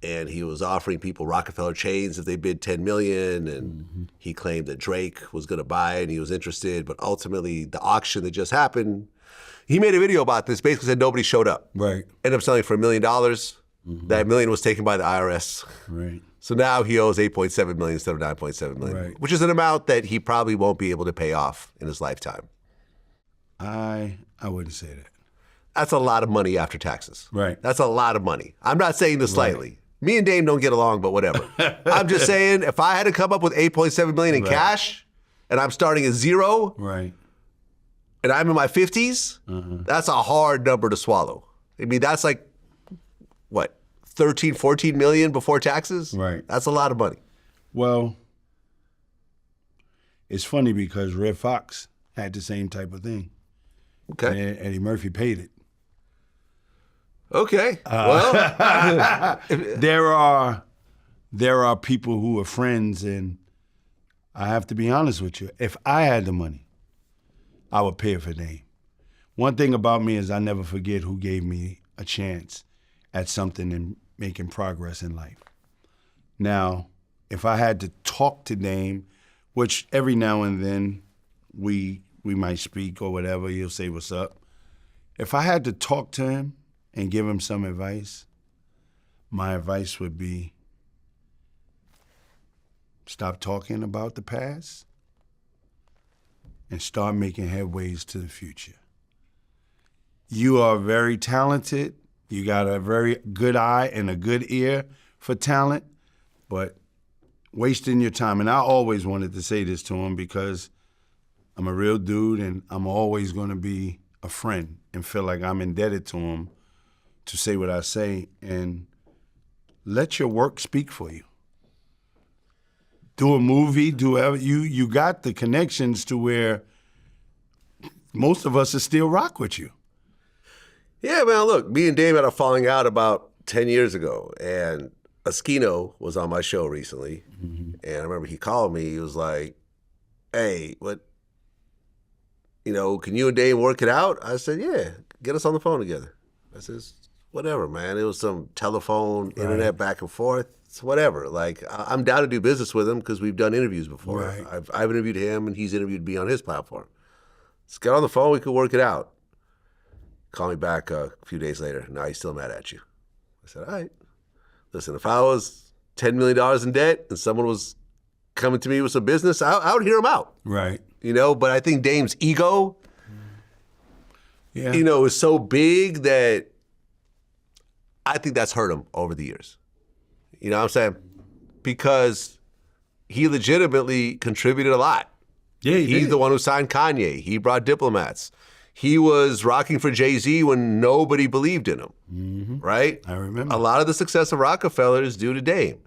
And he was offering people Rockefeller chains if they bid $10 million. And he claimed that Drake was going to buy it and he was interested. But ultimately, the auction that just happened, he made a video about this, basically said nobody showed up. Right. Ended up selling for $1 million. Mm-hmm. That $1 million was taken by the IRS. Right. So now he owes $8.7 million instead of $9.7 million, right. Which is an amount that he probably won't be able to pay off in his lifetime. I wouldn't say that. That's a lot of money after taxes. Right. That's a lot of money. I'm not saying this lightly. Right. Me and Dame don't get along, but whatever. I'm just saying, if I had to come up with $8.7 million in cash, and I'm starting at zero, right, and I'm in my 50s, that's a hard number to swallow. I mean, that's like, what, 13, 14 million before taxes? Right. That's a lot of money. Well, it's funny because Red Fox had the same type of thing. Okay. And Eddie Murphy paid it. Okay. Well, there are people who are friends, and I have to be honest with you. If I had the money, I would pay it for Dame. One thing about me is I never forget who gave me a chance at something and making progress in life. Now, if I had to talk to Dame, which every now and then we might speak or whatever, he'll say what's up. If I had to talk to him and give him some advice, my advice would be stop talking about the past and start making headways to the future. You are very talented. You got a very good eye and a good ear for talent, but wasting your time. And I always wanted to say this to him because I'm a real dude and I'm always going to be a friend and feel like I'm indebted to him to say what I say, and let your work speak for you. Do a movie, do whatever. You got the connections to where most of us will still rock with you. yeah, man, look, me and Dave had a falling out about 10 years ago, and Esquino was on my show recently, and I remember he called me. He was like, hey, what, can you and Dave work it out? I said, yeah, get us on the phone together. I says, whatever, man. It was some telephone, internet back and forth. It's whatever. Like, I'm down to do business with him because we've done interviews before. Right. I've interviewed him, and he's interviewed me on his platform. Let's get on the phone. We could work it out. Call me back a few days later. No, he's still mad at you. I said, all right. Listen, if I was $10 million in debt and someone was coming to me with some business, I would hear him out. Right. But I think Dame's ego, is so big that I think that's hurt him over the years. You know what I'm saying? Because he legitimately contributed a lot. Yeah, He's the one who signed Kanye. He brought diplomats. He was rocking for Jay-Z when nobody believed in him, right? I remember. A lot of the success of Rockefeller is due to Dame.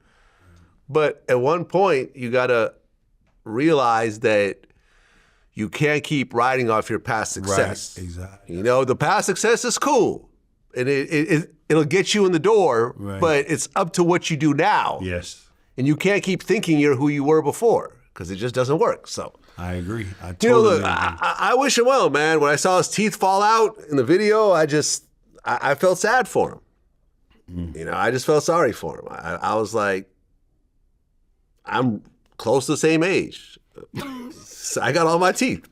But at one point, you got to realize that you can't keep riding off your past success. Right, exactly. The past success is cool, and it'll get you in the door, Right. but it's up to what you do now. Yes. And you can't keep thinking you're who you were before, because it just doesn't work. So, I agree. I totally look, agree. I wish him well, man. When I saw his teeth fall out in the video, I felt sad for him. I just felt sorry for him. I was like, I'm close to the same age. I got all my teeth.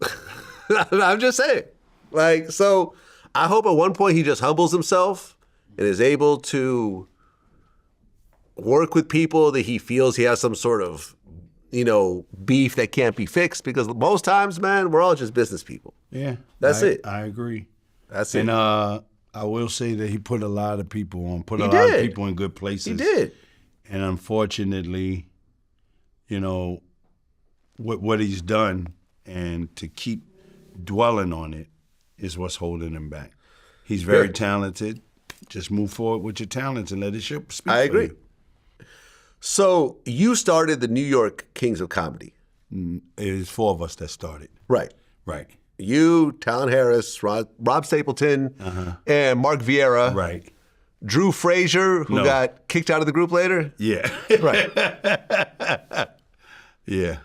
I'm just saying. So I hope at one point he just humbles himself and is able to work with people that he feels he has some sort of, beef that can't be fixed, because most times, man, we're all just business people. Yeah. That's it. I agree. That's it. And I will say that he put a lot of people on, He lot did. of people in good places. He did. And unfortunately, what he's done, and to keep dwelling on it is what's holding him back. He's very talented. Just move forward with your talents and let it speak for you. I agree. So you started the New York Kings of Comedy. It's four of us that started. Right. Right. You, Talon Harris, Rob Stapleton, and Mark Vieira. Right. Drew Frazier, who got kicked out of the group later. Yeah. Right. Yeah.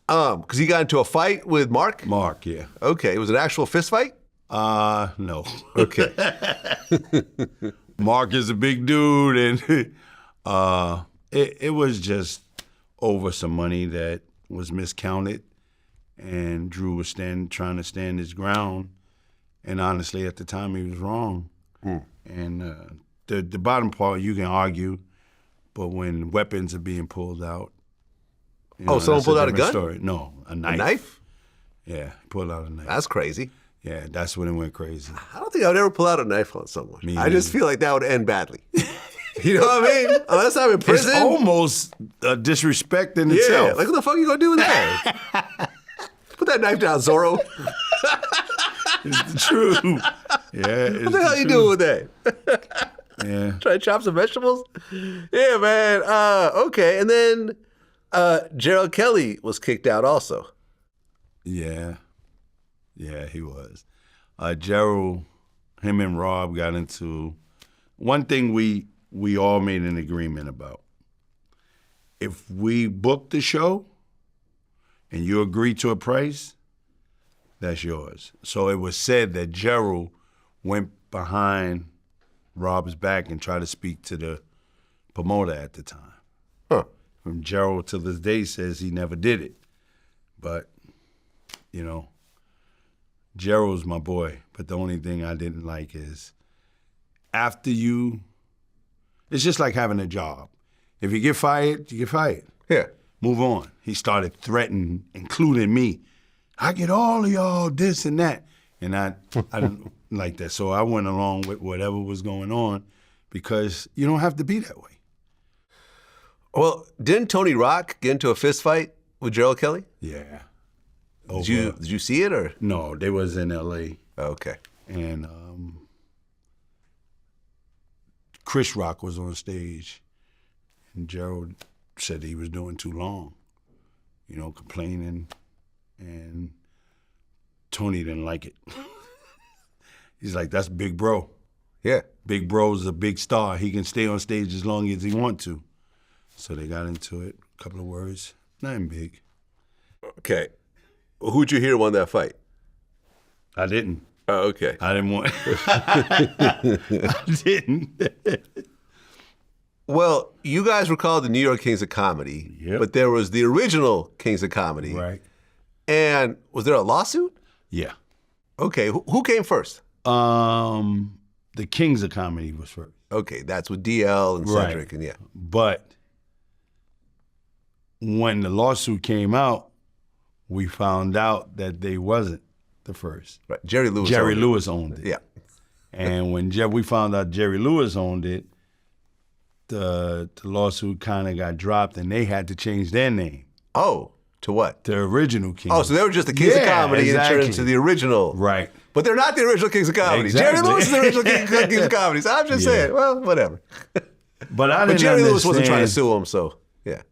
Because he got into a fight with Mark? Mark, yeah. Okay. It was an actual fist fight? No. Okay. Mark is a big dude, and it was just over some money that was miscounted, and Drew was trying to stand his ground, and honestly, at the time, he was wrong. And the bottom part, you can argue, but when weapons are being pulled out. Someone pulled out a gun? Story. No, a knife. A knife? Yeah, pulled out a knife. That's crazy. Yeah, that's when it went crazy. I don't think I would ever pull out a knife on someone. Me I just neither. feel like that would end badly. You know what I mean? Unless I'm in prison. It's almost a disrespect in yeah, itself. like what the fuck are you gonna do with that? Put that knife down, Zorro. It's the truth. Yeah. What the hell you doing with that? Yeah. Try to chop some vegetables? Yeah, man. Okay. And then Gerald Kelly was kicked out also. Yeah. Yeah, he was. Gerald, him and Rob got into one thing we all made an agreement about. If we book the show and you agree to a price, that's yours. So it was said that Gerald went behind Rob's back and tried to speak to the promoter at the time. Huh. And Gerald to this day says he never did it. But, Gerald's my boy. But the only thing I didn't like is it's just like having a job. If you get fired, you get fired. Yeah. Move on. He started threatening, including me. I get all of y'all this and that. And I didn't like that. So I went along with whatever was going on because you don't have to be that way. Well, didn't Tony Rock get into a fist fight with Gerald Kelly? Yeah. Did you see it or? No, they was in L.A. Okay. And Chris Rock was on stage, and Gerald said he was doing too long, complaining, and Tony didn't like it. He's like, that's Big Bro. Yeah. Big Bro's a big star. He can stay on stage as long as he wants to. So they got into it, a couple of words, nothing big. Okay. Well, who'd you hear won that fight? I didn't. Oh, okay. I didn't want. I didn't. Well, you guys were called the New York Kings of Comedy, but there was the original Kings of Comedy. Right. And was there a lawsuit? Yeah. Okay. Who came first? The Kings of Comedy was first. Okay, that's with DL and Cedric and yeah. But when the lawsuit came out, we found out that they wasn't the first. Right. Jerry Lewis owned it. Yeah. And when we found out Jerry Lewis owned it, the lawsuit kind of got dropped and they had to change their name. Oh, to what? The original Kings. Oh, so they were just the Kings of Comedy and turned into the original. Right. But they're not the original Kings of Comedy. Exactly. Jerry Lewis is the original Kings of Comedy. So I'm just saying, well, whatever. But Jerry Lewis wasn't trying to sue him, so yeah.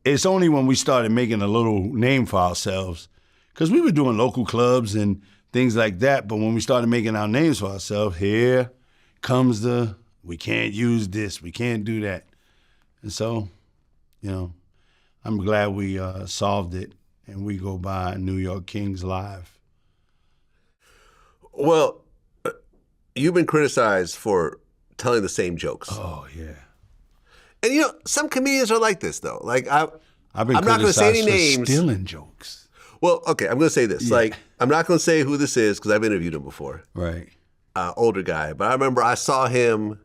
It's only when we started making a little name for ourselves, because we were doing local clubs and things like that, but when we started making our names for ourselves, here comes we can't use this, we can't do that. And so, I'm glad we solved it and we go by New York Kings Live. Well, you've been criticized for telling the same jokes. Oh, yeah. And some comedians are like this though. Like I've been I'm not going to say any names. Stealing jokes. Well, okay, I'm going to say this. Yeah. Like I'm not going to say who this is because I've interviewed him before. Right. Older guy, but I remember I saw him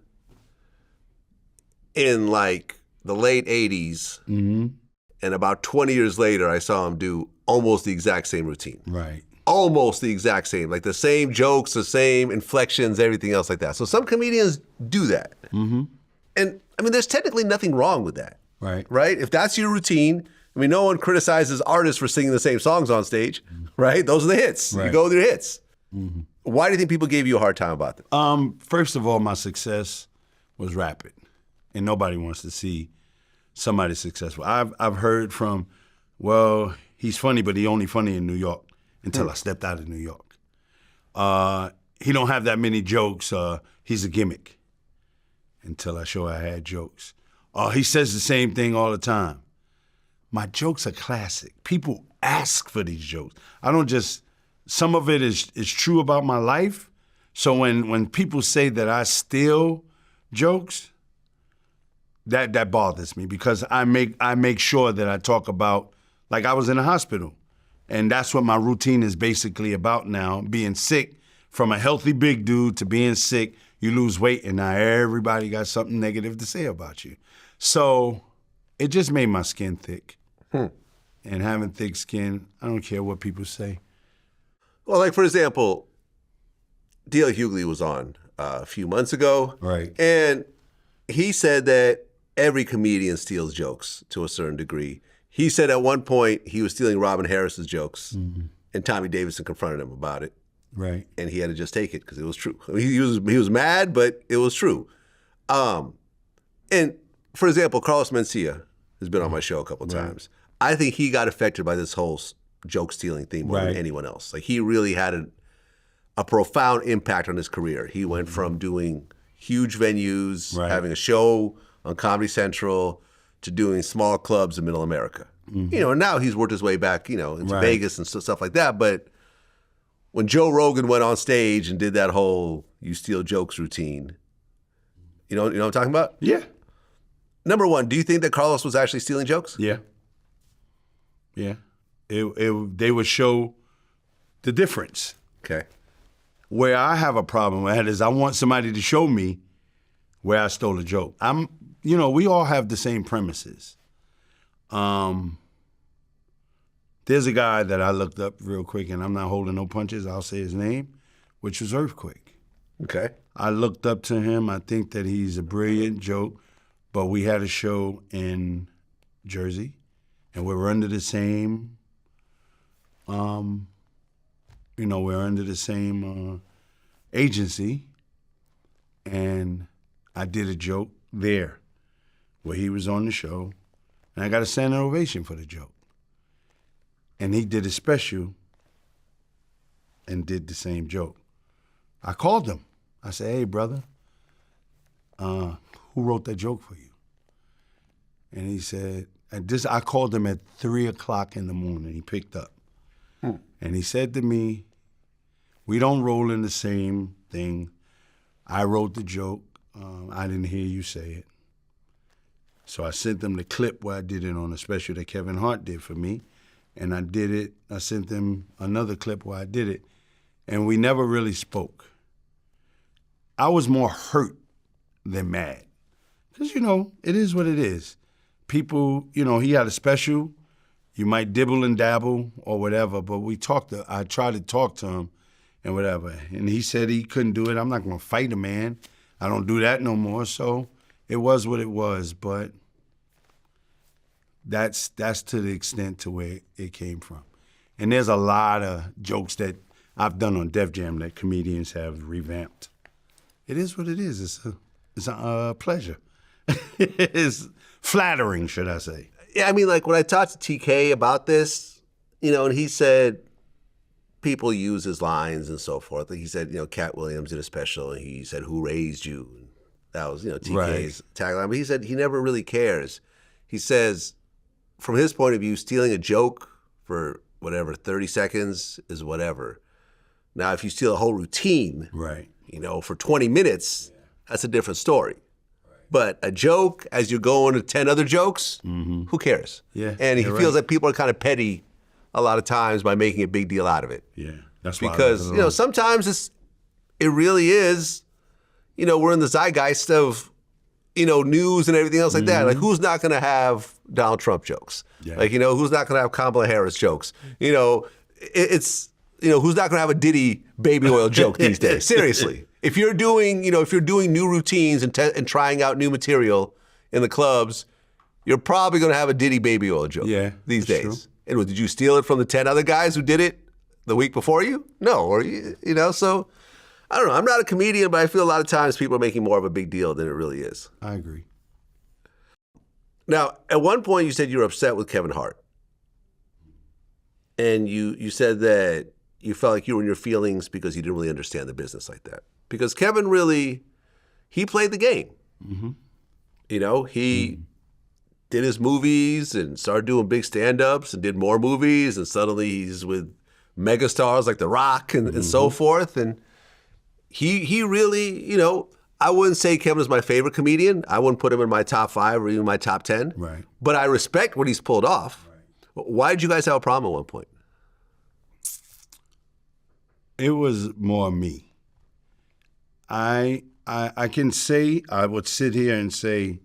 in like the late '80s, and about 20 years later, I saw him do almost the exact same routine. Right. Almost the exact same, like the same jokes, the same inflections, everything else like that. So some comedians do that. Mm-hmm. And I mean, there's technically nothing wrong with that. Right. Right? If that's your routine, I mean, no one criticizes artists for singing the same songs on stage, right? Those are the hits. Right. You go with your hits. Mm-hmm. Why do you think people gave you a hard time about them? First of all, my success was rapid, and nobody wants to see somebody successful. I've heard from, well, he's funny, but he only funny in New York until I stepped out of New York. He don't have that many jokes. He's a gimmick until I show I had jokes. He says the same thing all the time. My jokes are classic. People ask for these jokes. I don't just, some of it is true about my life. So when people say that I steal jokes, that bothers me because I make sure that I talk about, like I was in a hospital. And that's what my routine is basically about now, being sick. From a healthy big dude to being sick, you lose weight, and now everybody got something negative to say about you. So it just made my skin thick. And having thick skin, I don't care what people say. Well, like, for example, D.L. Hughley was on a few months ago. Right. And he said that every comedian steals jokes to a certain degree. He said at one point he was stealing Robin Harris's jokes, and Tommy Davidson confronted him about it. Right. And he had to just take it because it was true. I mean, he was mad, but it was true. And for example, Carlos Mencia has been on my show a couple times. I think he got affected by this whole joke stealing thing more than anyone else. Like, he really had a profound impact on his career. He went from doing huge venues, having a show on Comedy Central, to doing small clubs in Middle America. You know, and now he's worked his way back, you know, into Vegas and stuff like that. But when Joe Rogan went on stage and did that whole "you steal jokes" routine, you know what I'm talking about? Yeah. Number one, do you think that Carlos was actually stealing jokes? Yeah. Yeah. They would show the difference. Okay. Where I have a problem with that is I want somebody to show me where I stole a joke. We all have the same premises. There's a guy that I looked up real quick, and I'm not holding no punches. I'll say his name, which was Earthquake. Okay. I looked up to him. I think that he's a brilliant joke, but we had a show in Jersey, and we were under the same, agency, and I did a joke there where he was on the show, and I got a standing ovation for the joke. And he did a special and did the same joke. I called him. I said, "Hey, brother, who wrote that joke for you?" And he said, I called him at 3 o'clock in the morning. He picked up. And he said to me, "We don't roll in the same thing. I wrote the joke. I didn't hear you say it." So I sent them the clip where I did it on a special that Kevin Hart did for me. And I did it. I sent them another clip where I did it. And we never really spoke. I was more hurt than mad. Because, it is what it is. People, he had a special. You might dibble and dabble or whatever, but I tried to talk to him and whatever. And he said he couldn't do it. I'm not going to fight a man. I don't do that no more. So it was what it was. But that's to the extent to where it came from. And there's a lot of jokes that I've done on Def Jam that comedians have revamped. It is what it is. It's a pleasure. It's flattering, should I say. Yeah, I mean, like, when I talked to TK about this, and he said people use his lines and so forth. Like, he said, Cat Williams did a special, and he said, "Who raised you?" And that was, TK's tagline. But he said he never really cares. He says, from his point of view, stealing a joke for whatever, 30 seconds is whatever. Now, if you steal a whole routine, for 20 minutes, that's a different story. But a joke, as you go into 10 other jokes, who cares? Yeah, and he feels like people are kind of petty a lot of times by making a big deal out of it. Yeah, that's because sometimes it really is. We're in the zeitgeist of news and everything else like that. Like, who's not going to have Donald Trump jokes? Yeah. Like, who's not going to have Kamala Harris jokes? It's who's not going to have a Diddy baby oil joke these days? Seriously. If you're doing new routines and trying out new material in the clubs, you're probably going to have a Diddy baby oil joke these days. True. And did you steal it from the 10 other guys who did it the week before you? No, or so I don't know. I'm not a comedian, but I feel a lot of times people are making more of a big deal than it really is. I agree. Now, at one point you said you were upset with Kevin Hart. And you said that you felt like you were in your feelings because you didn't really understand the business like that. Because Kevin he played the game. He did his movies and started doing big stand-ups and did more movies, and suddenly he's with megastars like The Rock and so forth. And he really, I wouldn't say Kevin is my favorite comedian. I wouldn't put him in my top 5 or even my top 10. Right. But I respect what he's pulled off. Right. Why did you guys have a problem at one point? It was more me. I can say, I would sit here and say,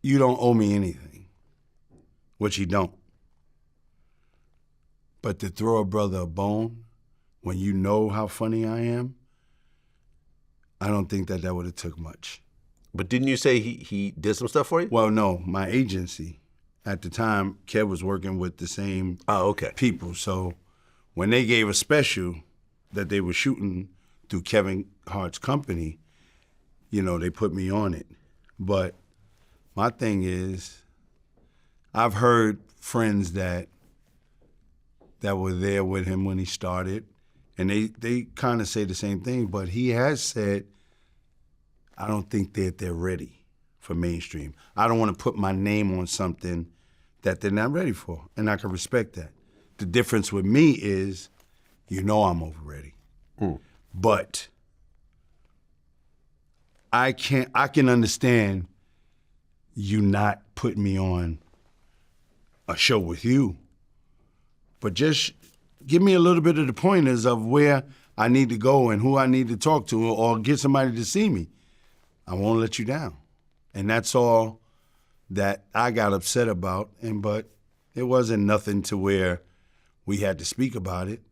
"You don't owe me anything," which you don't. But to throw a brother a bone when you know how funny I am, I don't think that would have took much. But didn't you say he did some stuff for you? Well, no, my agency. At the time, Kev was working with the same people. So when they gave a special that they were shooting through Kevin Hart's company, they put me on it. But my thing is, I've heard friends that were there with him when he started, and they kind of say the same thing, but he has said, I don't think that they're ready for mainstream. I don't want to put my name on something that they're not ready for, and I can respect that. The difference with me is, I'm over ready. But I can understand you not putting me on a show with you, but just give me a little bit of the pointers of where I need to go and who I need to talk to, or get somebody to see me. I won't let you down. And that's all that I got upset about. But it wasn't nothing to where we had to speak about it.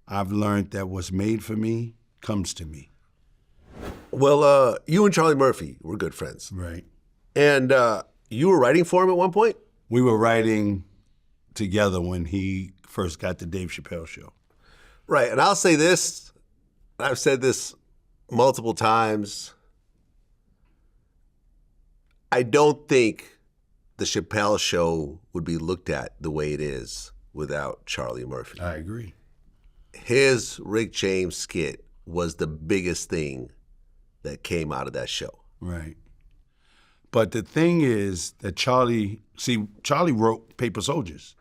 I've learned that what's made for me comes to me. Well, you and Charlie Murphy were good friends. Right. And you were writing for him at one point? We were writing together when he first got the Dave Chappelle show. Right. And I'll say this, I've said this multiple times. I don't think the Chappelle show would be looked at the way it is without Charlie Murphy. I agree. His Rick James skit was the biggest thing that came out of that show. Right. But the thing is that Charlie wrote Paper Soldiers.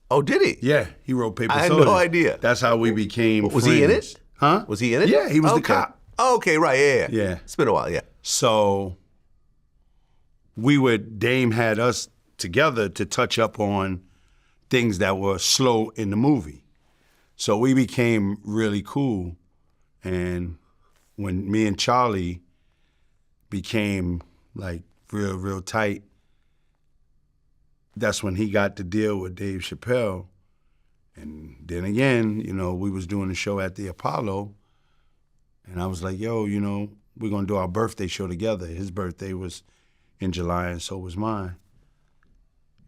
Oh, did he? Yeah, he wrote Paper I had Soldiers. no idea. That's how we became Was friends. he in it? Huh? Was he in it? Yeah, he was okay. the cop. Oh, okay, right, yeah. Yeah. It's been a while, yeah. So Dame had us together to touch up on things that were slow in the movie. So we became really cool. And when me and Charlie became like real, real tight, that's when he got to deal with Dave Chappelle. And then again, we was doing the show at the Apollo, and I was like, yo, we're gonna do our birthday show together. His birthday was in July, and so was mine.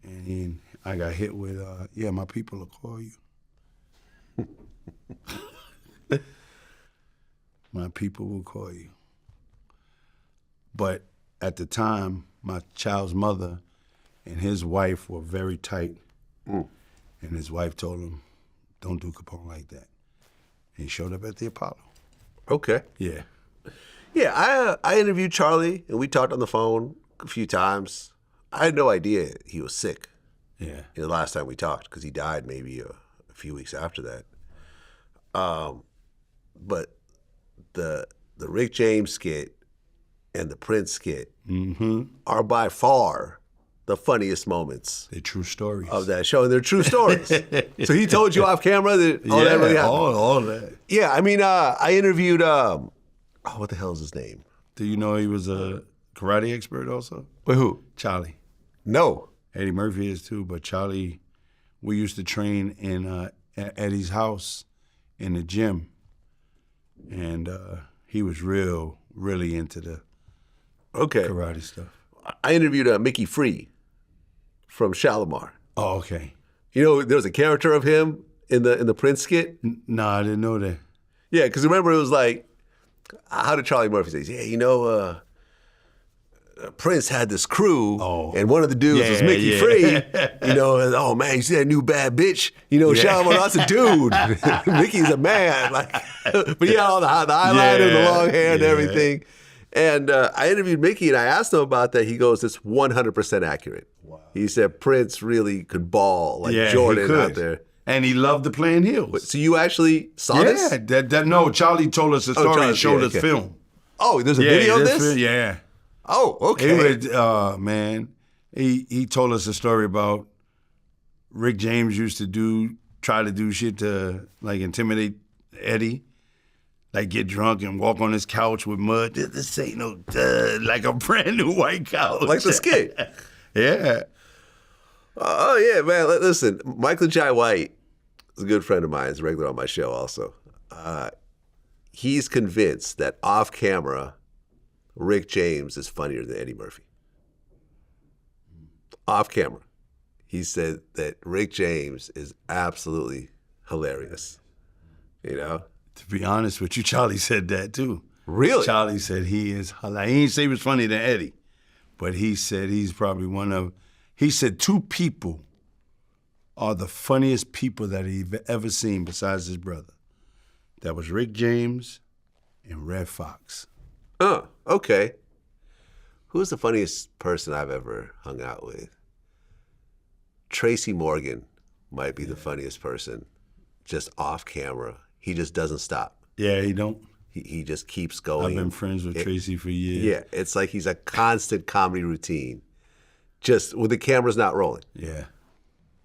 And I got hit with, my people will call you. My people will call you. But at the time, my child's mother and his wife were very tight. And his wife told him, don't do Capone like that. And he showed up at the Apollo. Okay. Yeah. Yeah, I interviewed Charlie, and we talked on the phone a few times. I had no idea he was sick. Yeah. The last time we talked, because he died maybe a few weeks after that. But the Rick James skit and the Prince skit are by far the funniest moments. They're true stories. Of that show, and they're true stories. So he told you off camera that all that really happened? all that. Yeah, I mean, I interviewed, what the hell is his name? Do you know he was a karate expert also? Wait, who? Charlie. No. Eddie Murphy is too, but Charlie, we used to train in at Eddie's house in the gym. And he was really into the karate stuff. I interviewed Mickey Free from Shalimar. Oh, okay. There was a character of him in the Prince skit? No, I didn't know that. Yeah, because remember it was like, how did Charlie Murphy say? Yeah, Prince had this crew, and one of the dudes was Mickey Free. And, oh man, you see that new bad bitch? Shalimar, that's a dude. Mickey's a man. But he had all the eyeliner, the long hair, and everything. And I interviewed Mickey, and I asked him about that. He goes, "It's 100% accurate." Wow. He said Prince really could ball like Jordan out there. And he loved to play in heels. So you actually saw this? Yeah, no, Charlie told us the story and showed us film. Oh, there's a video of this? Yeah. Oh, okay. Man, he told us a story about Rick James used to try to do shit to like intimidate Eddie, like get drunk and walk on his couch with mud. This ain't no like a brand new white couch. Like the skit. Yeah. Oh yeah, man. Listen, Michael Jai White is a good friend of mine. He's a regular on my show also. He's convinced that off camera, Rick James is funnier than Eddie Murphy. Off camera. he said that Rick James is absolutely hilarious. You know? To be honest with you, Charlie said that too. Really? Charlie said he is hilarious. He didn't say he was funnier than Eddie, but he said he's probably he said two people are the funniest people that he's ever seen besides his brother. That was Rick James and Red Fox. Oh, okay. Who's the funniest person I've ever hung out with? Tracy Morgan might be the funniest person, just off camera. He just doesn't stop. Yeah, he don't. He just keeps going. I've been friends with Tracy for years. Yeah, it's like he's a constant comedy routine, just when the camera's not rolling. Yeah,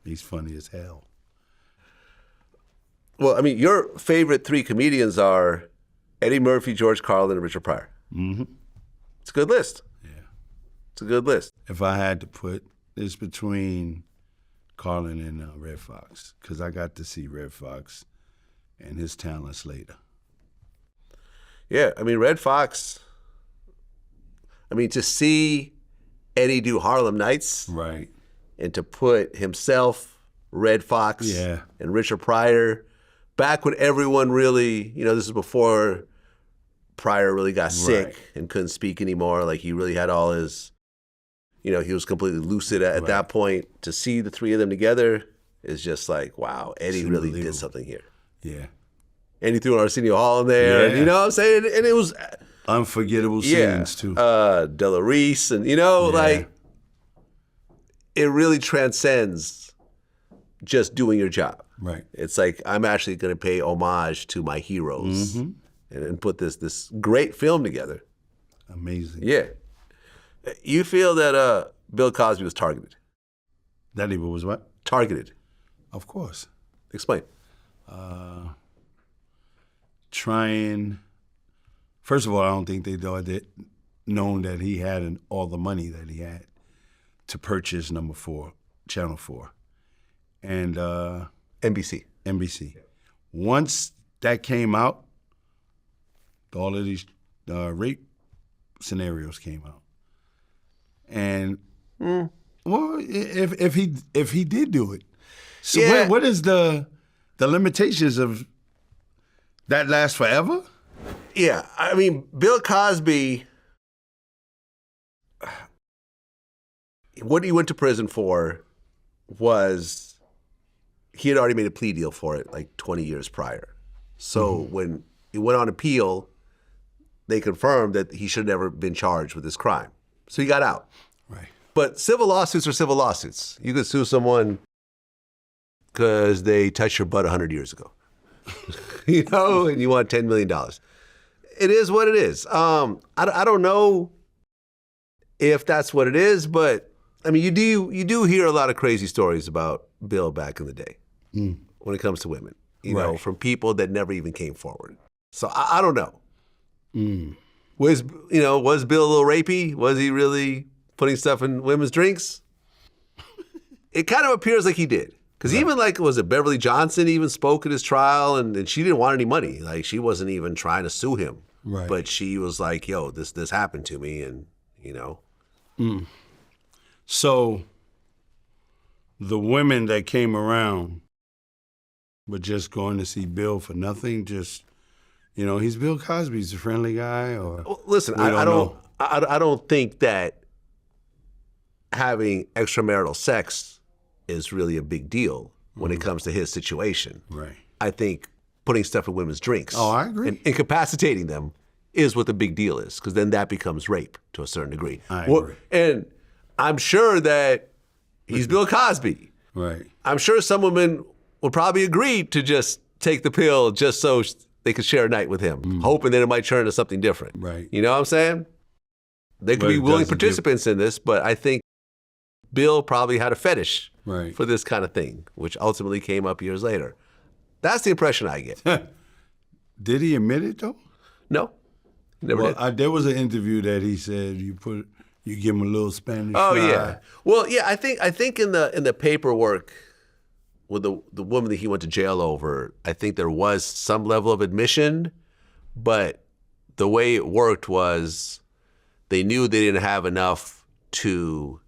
he's funny as hell. Well, I mean, your favorite three comedians are Eddie Murphy, George Carlin, and Richard Pryor. Mm-hmm. It's a good list. Yeah. It's a good list. If I had to put, it's between Carlin and Red Fox, because I got to see Red Fox and his talents later. Yeah, I mean, Red Fox, I mean, to see Eddie do Harlem Nights. Right. And to put himself, Red Fox, yeah. and Richard Pryor, back when everyone really, this is before Pryor really got sick right. and couldn't speak anymore. Like, he really had all his, he was completely lucid at right. that point. To see the three of them together is just like, wow, Eddie really did something here. Yeah. And he threw an Arsenio Hall in there, yeah. and, you know what I'm saying? And it was... unforgettable scenes, too. Della Reese, and, like, it really transcends just doing your job. Right. It's like, I'm actually going to pay homage to my heroes and put this great film together. Amazing. Yeah. You feel that Bill Cosby was targeted? That he was what? Targeted. Of course. Explain. First of all, I don't think they known that he had all the money that he had to purchase number 4, Channel 4. And NBC. NBC. Once that came out, all of these rape scenarios came out. And well, if he did do it, so what is the limitations of that? Last forever? Yeah, I mean, Bill Cosby, what he went to prison for was he had already made a plea deal for it like 20 years prior. So when he went on appeal, they confirmed that he should have never been charged with this crime. So he got out. Right. But civil lawsuits are civil lawsuits. You could sue someone because they touched your butt 100 years ago. And you want $10 million. It is what it is. I don't know if that's what it is, but I mean, you do hear a lot of crazy stories about Bill back in the day when it comes to women, you know, from people that never even came forward. So I don't know. Was Bill a little rapey? Was he really putting stuff in women's drinks? It kind of appears like he did. Because even was it Beverly Johnson even spoke at his trial and she didn't want any money. Like, she wasn't even trying to sue him. Right. But she was like, yo, this happened to me, and, So the women that came around were just going to see Bill for nothing, just, he's Bill Cosby, he's a friendly guy, or... Well, listen, I don't think that having extramarital sex is really a big deal when it comes to his situation. Right. I think putting stuff in women's drinks I agree. and incapacitating them is what the big deal is, because then that becomes rape to a certain degree. I agree. And I'm sure that he's Bill Cosby. Right. I'm sure some women would probably agree to just take the pill just so they could share a night with him, hoping that it might turn into something different. Right. You know what I'm saying? They could be willing participants in this, but I think Bill probably had a fetish for this kind of thing, which ultimately came up years later. That's the impression I get. Did he admit it, though? No, never did. There was an interview that he said you give him a little Spanish fry. Yeah. Well, yeah, I think in the paperwork with the woman that he went to jail over, I think there was some level of admission, but the way it worked was they knew they didn't have enough to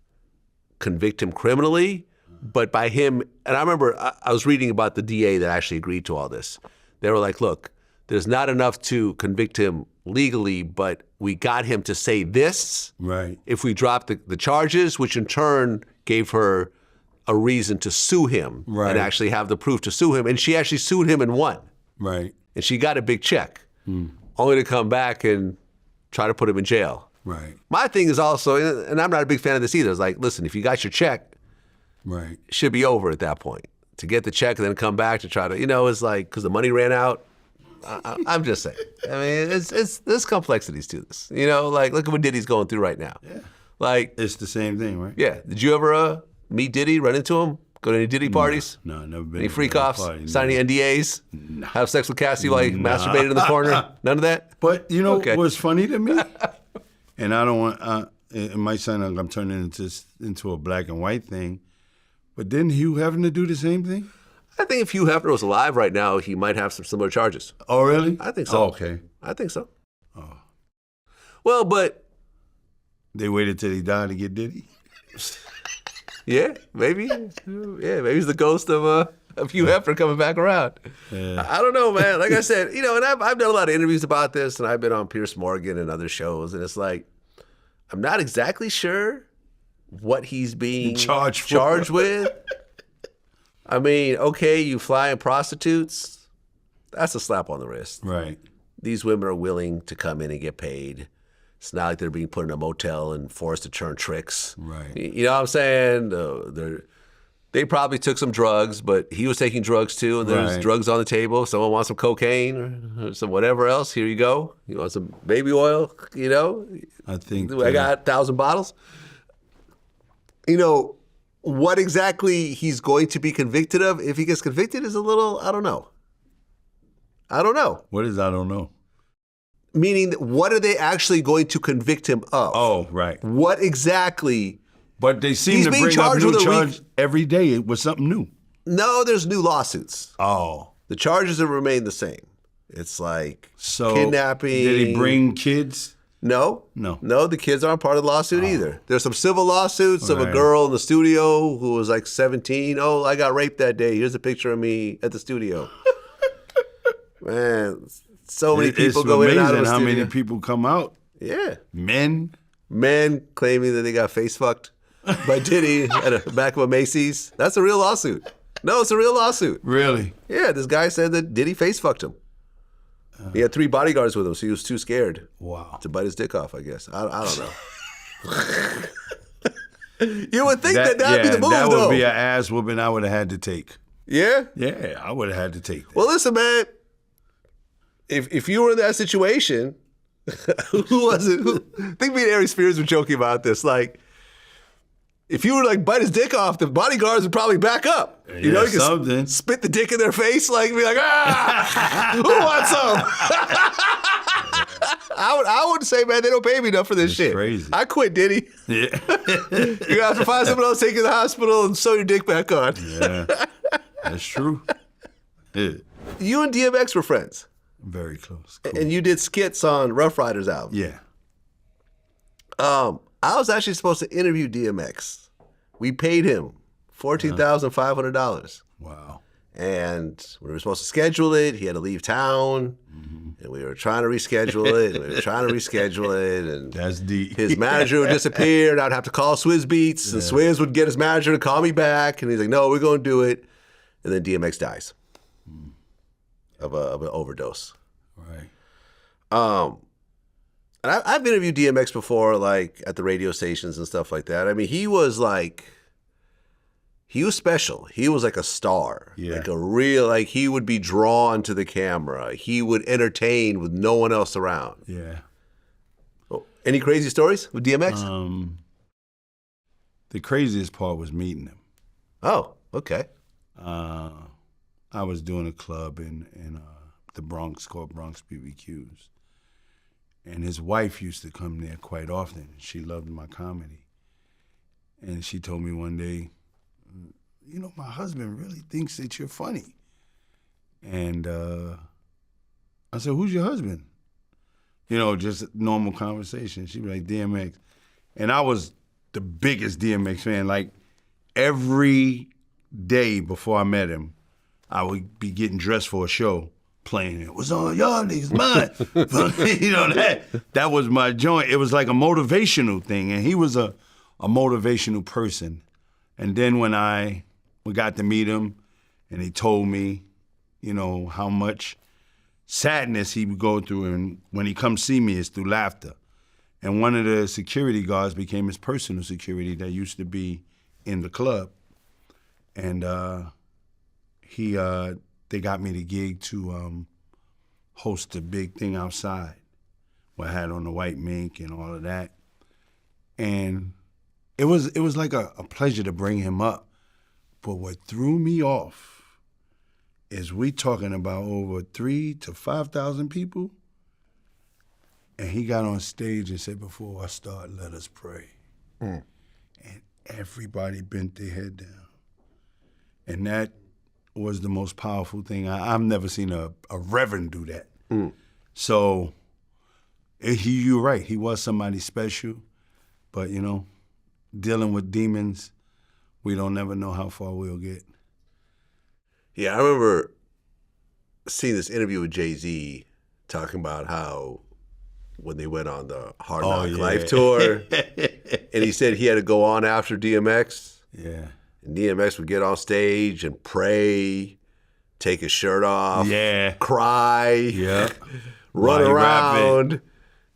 convict him criminally, But by him, and I remember I was reading about the DA that actually agreed to all this. They were like, look, there's not enough to convict him legally, but we got him to say this if we dropped the charges, which in turn gave her a reason to sue him and actually have the proof to sue him. And she actually sued him and won. And she got a big check, only to come back and try to put him in jail. My thing is also, and I'm not a big fan of this either, it's like, listen, if you got your check, it should be over at that point. To get the check and then come back to try to, it's like, because the money ran out. I'm just saying. I mean, there's complexities to this. Like, look at what Diddy's going through right now. Like, it's the same thing, right? Yeah. Did you ever meet Diddy, run into him, go to any Diddy parties? No, never been. Any freak-offs, sign any NDAs, have sex with Cassie while he masturbated in the corner? None of that? But what's funny to me, and I don't want, it might sound like I'm turning into a black and white thing, but didn't Hugh Hefner do the same thing? I think if Hugh Hefner was alive right now, he might have some similar charges. Oh, really? I think so. Oh, okay. I think so. Oh. Well, but... They waited till he died to get Diddy? Yeah, maybe. Yeah, maybe it's the ghost of Hugh Hefner coming back around. I don't know, man. Like I said, and I've done a lot of interviews about this, and I've been on Piers Morgan and other shows, and it's like, I'm not exactly sure what he's being charged with. I mean, okay, you fly in prostitutes. That's a slap on the wrist. These women are willing to come in and get paid. It's not like they're being put in a motel and forced to turn tricks. You know what I'm saying? They probably took some drugs, but he was taking drugs too, and there's drugs on the table. Someone wants some cocaine or some whatever else. Here you go. You want some baby oil? I think I got 1,000 bottles. What exactly he's going to be convicted of, if he gets convicted, is a little, I don't know. What is I don't know? Meaning, what are they actually going to convict him of? Oh, right. What exactly? But they seem to bring up new charges every day. It was something new. No, there's new lawsuits. Oh. The charges have remained the same. It's like kidnapping. Did he bring kids? No, the kids aren't part of the lawsuit either. There's some civil lawsuits of a girl in the studio who was like 17. Oh, I got raped that day. Here's a picture of me at the studio. Man, so many people go in and out of the studio. It's amazing how many people come out. Yeah. Men claiming that they got face fucked by Diddy at the back of a Macy's. That's a real lawsuit. No, it's a real lawsuit. Really? Yeah, this guy said that Diddy face fucked him. He had 3 bodyguards with him, so he was too scared to bite his dick off, I guess. I don't know. You would think that would be the move, that though. Would be an ass whooping I would have had to take. Yeah? Yeah, I would have had to take that. Well, listen, man. If you were in that situation, who was it? I think me and Ari Spears were joking about this. Like, if you were like bite his dick off, the bodyguards would probably back up. You can spit the dick in their face, like be like, who wants some? I would say, man, they don't pay me enough for this shit. Crazy. I quit, Diddy. Yeah. You're gonna have to find someone else to take you to the hospital and sew your dick back on. Yeah, that's true. Yeah. You and DMX were friends. Very close. Cool. And you did skits on Rough Riders album. Yeah. I was actually supposed to interview DMX. We paid him $14,500. Wow. And we were supposed to schedule it. He had to leave town. And we were trying to reschedule it. And that's deep. His manager would disappear, and I'd have to call Swizz Beats. And Swizz would get his manager to call me back. And he's like, no, we're going to do it. And then DMX dies of an overdose. Right. And I've interviewed DMX before, like at the radio stations and stuff like that. I mean, he was special. He was like a star, like a real, like he would be drawn to the camera. He would entertain with no one else around. Yeah. Oh, any crazy stories with DMX? The craziest part was meeting him. Oh, okay. I was doing a club in the Bronx called Bronx BBQs. And his wife used to come there quite often. She loved my comedy. And she told me one day, my husband really thinks that you're funny. And I said, who's your husband? Just normal conversation. She'd be like, DMX. And I was the biggest DMX fan. Like, every day before I met him, I would be getting dressed for a show, playing it. What's on y'all niggas' mind? You know, that was my joint. It was like a motivational thing, and he was a motivational person. And then when we got to meet him, and he told me, you know, how much sadness he would go through, and when he comes see me, it's through laughter. And one of the security guards became his personal security that used to be in the club. And they got me the gig to host a big thing outside where I had on the white mink and all of that. And it was like a pleasure to bring him up. But what threw me off is we talking about over 3,000 to 5,000 people. And he got on stage and said, before I start, let us pray. And everybody bent their head down. And that was the most powerful thing. I've never seen a reverend do that. So you're right, he was somebody special. But, you know, dealing with demons, we don't never know how far we'll get. Yeah, I remember seeing this interview with Jay-Z talking about how when they went on the Hard Knock Life tour, and he said he had to go on after DMX. Yeah. And DMX would get on stage and pray, take his shirt off, cry, run around.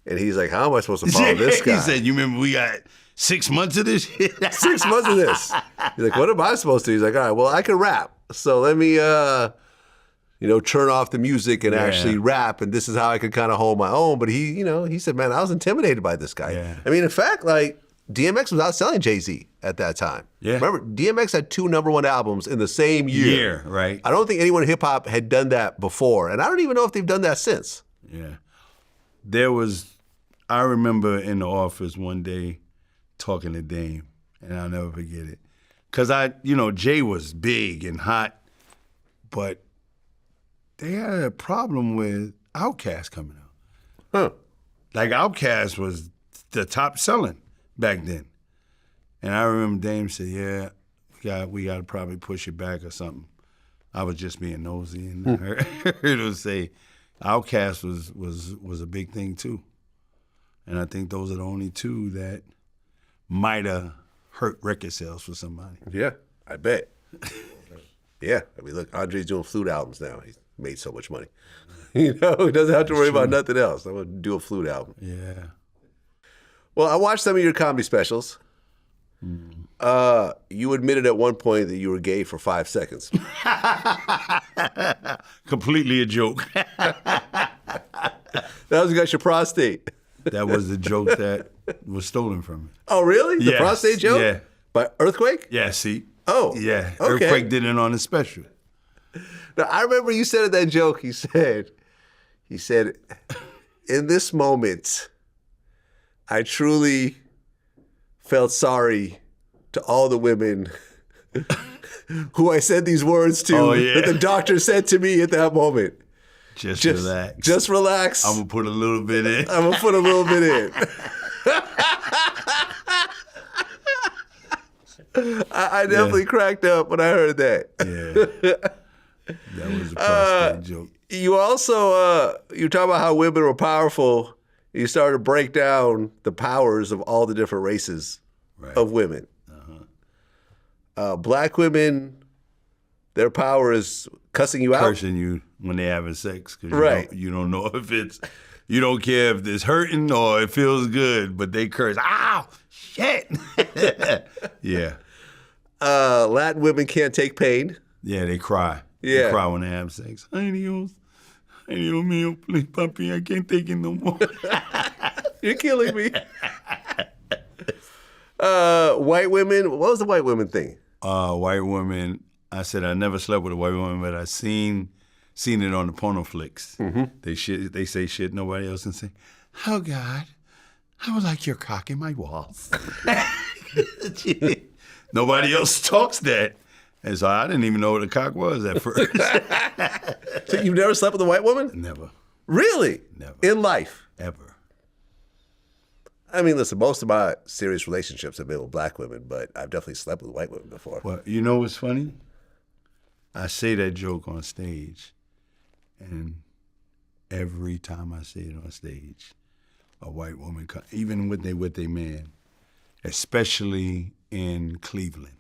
And he's like, how am I supposed to follow this guy? He said, you remember we got 6 months of this shit? 6 months of this. He's like, what am I supposed to do? He's like, all right, well, I can rap. So let me, turn off the music and actually rap. And this is how I could kind of hold my own. But he said, man, I was intimidated by this guy. Yeah. I mean, in fact, like, DMX was outselling Jay-Z at that time. Yeah. Remember, DMX had 2 number 1 albums in the same year. Right. I don't think anyone in hip-hop had done that before. And I don't even know if they've done that since. Yeah. I remember in the office one day talking to Dame, and I'll never forget it. Because Jay was big and hot, but they had a problem with Outkast coming out. Huh. Like, Outkast was the top selling back then. And I remember Dame said, yeah, we got to probably push it back or something. I was just being nosy, and I heard him say Outkast was a big thing too. And I think those are the only 2 that might have hurt record sales for somebody. Yeah, I bet. Yeah, I mean, look, Andre's doing flute albums now. He's made so much money. He doesn't have to worry about nothing else. I'm going to do a flute album. Yeah. Well, I watched some of your comedy specials. You admitted at one point that you were gay for 5 seconds. Completely a joke. That was against your prostate. That was the joke that was stolen from me. Oh, really? The prostate joke? Yeah. By Earthquake? Yeah, see? Oh. Yeah. Okay. Earthquake did it on his special. Now, I remember you said in that joke, he said, in this moment, I truly felt sorry to all the women who I said these words to that the doctor said to me at that moment. Just relax. Just relax. I'm going to put a little bit in. I definitely cracked up when I heard that. Yeah. That was a prostate joke. You also, you talk about how women were powerful. You started to break down the powers of all the different races of women. Black women, their power is cussing you out. Cursing you when they're having sex. Cause you don't know if you don't care if it's hurting or it feels good, but they curse. Ow, shit. Yeah. Latin women can't take pain. Yeah, they cry. Yeah. They cry when they have sex. Ay, Dios mío, please, papi, I can't take it no more. You're killing me. White women, what was the white women thing? White women, I said I never slept with a white woman, but I seen it on the porno flicks. Mm-hmm. They say shit nobody else can say. Oh, God, I would like your cock in my walls. Nobody else talks that. And so I didn't even know what a cock was at first. So you've never slept with a white woman? Never. Really? Never. In life? Ever. I mean, listen, most of my serious relationships have been with black women, but I've definitely slept with white women before. Well, you know what's funny? I say that joke on stage, and every time I say it on stage, a white woman, even with their man, especially in Cleveland.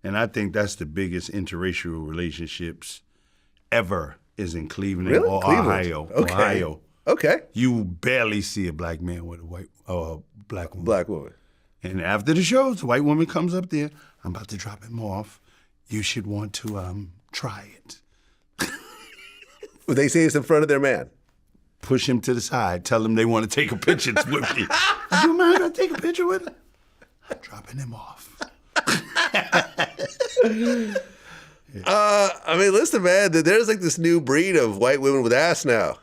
And I think that's the biggest interracial relationships ever is in Cleveland Really? or Cleveland? Ohio. Okay. Ohio. Okay. You barely see a black man with a black woman. Black woman. And after the show, the white woman comes up there. I'm about to drop him off. You should want to try it. Would they say it's in front of their man? Push him to the side. Tell him they want to take a picture with me. Do you mind if I take a picture with him? I'm dropping him off. I mean, listen, man, there's like this new breed of white women with ass now.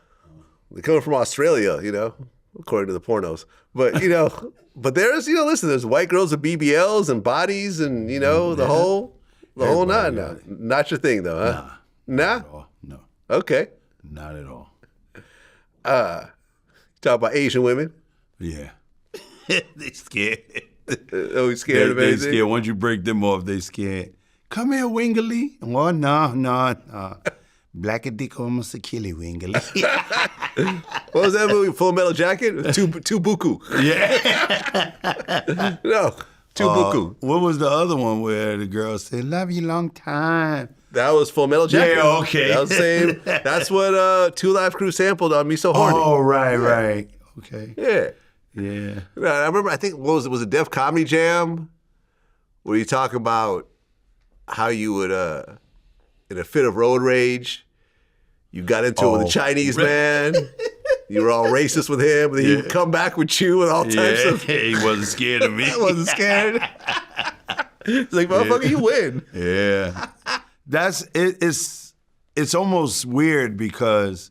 They're coming from Australia, you know, according to the pornos. But, you know, but there's, you know, listen, there's white girls with BBLs and bodies and, you know, the whole nine now. Not your thing, though, huh? Nah? Not at all. No. Okay. Not at all. Talk about Asian women. Yeah. They scared. Oh, scared of They anything? scared. Once you break them off, they scared. Come here, Wingley. Oh, no. Black-a-dick almost a killy, Wingley. What was that movie? Full Metal Jacket? Tubuku. Yeah. No, Tubuku. What was the other one where the girl said, love you long time? That was Full Metal Jacket. Yeah, okay. That was the same. That's what Two Live Crew sampled on Me So Horny. Oh, right. Okay. Yeah. Yeah. I remember, I think, was it Def Comedy Jam? Where you talk about how you would, in a fit of road rage, you got into it with a Chinese man. You were all racist with him, and then he'd come back with you and all types of... He wasn't scared of me. I wasn't scared. It's like, motherfucker, you win. Yeah. That's it. It's almost weird because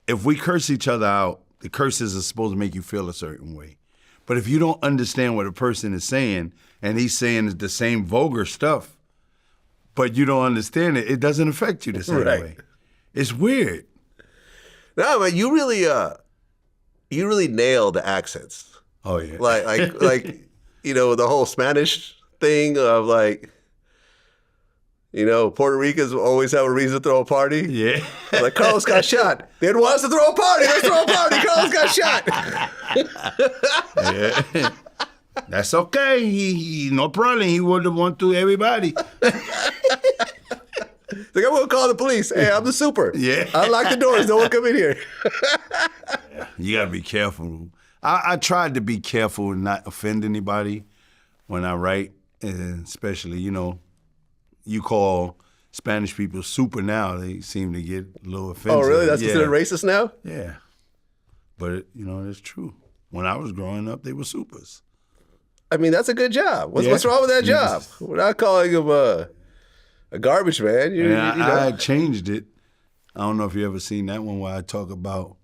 if we curse each other out, the curses are supposed to make you feel a certain way. But if you don't understand what a person is saying, and he's saying the same vulgar stuff, but you don't understand it, it doesn't affect you the same way. It's weird. No, but you really nailed the accents. Oh yeah. Like you know, the whole Spanish thing of like, you know, Puerto Ricans always have a reason to throw a party. Yeah. Like, Carlos got shot. They didn't want us to throw a party. Let's throw a party. Carlos got shot. Yeah. That's okay. He no problem. He would have went through everybody. Like, I'm going to call the police. Hey, I'm the super. Yeah. Unlock the doors. No one come in here. You got to be careful. I tried to be careful and not offend anybody when I write, and especially, you know, you call Spanish people super now. They seem to get a little offensive. Oh, really? That's considered racist now? Yeah. But, you know, it's true. When I was growing up, they were supers. I mean, that's a good job. What's wrong with that job? We're not calling him a garbage man. You know? I changed it. I don't know if you ever seen that one where I talk about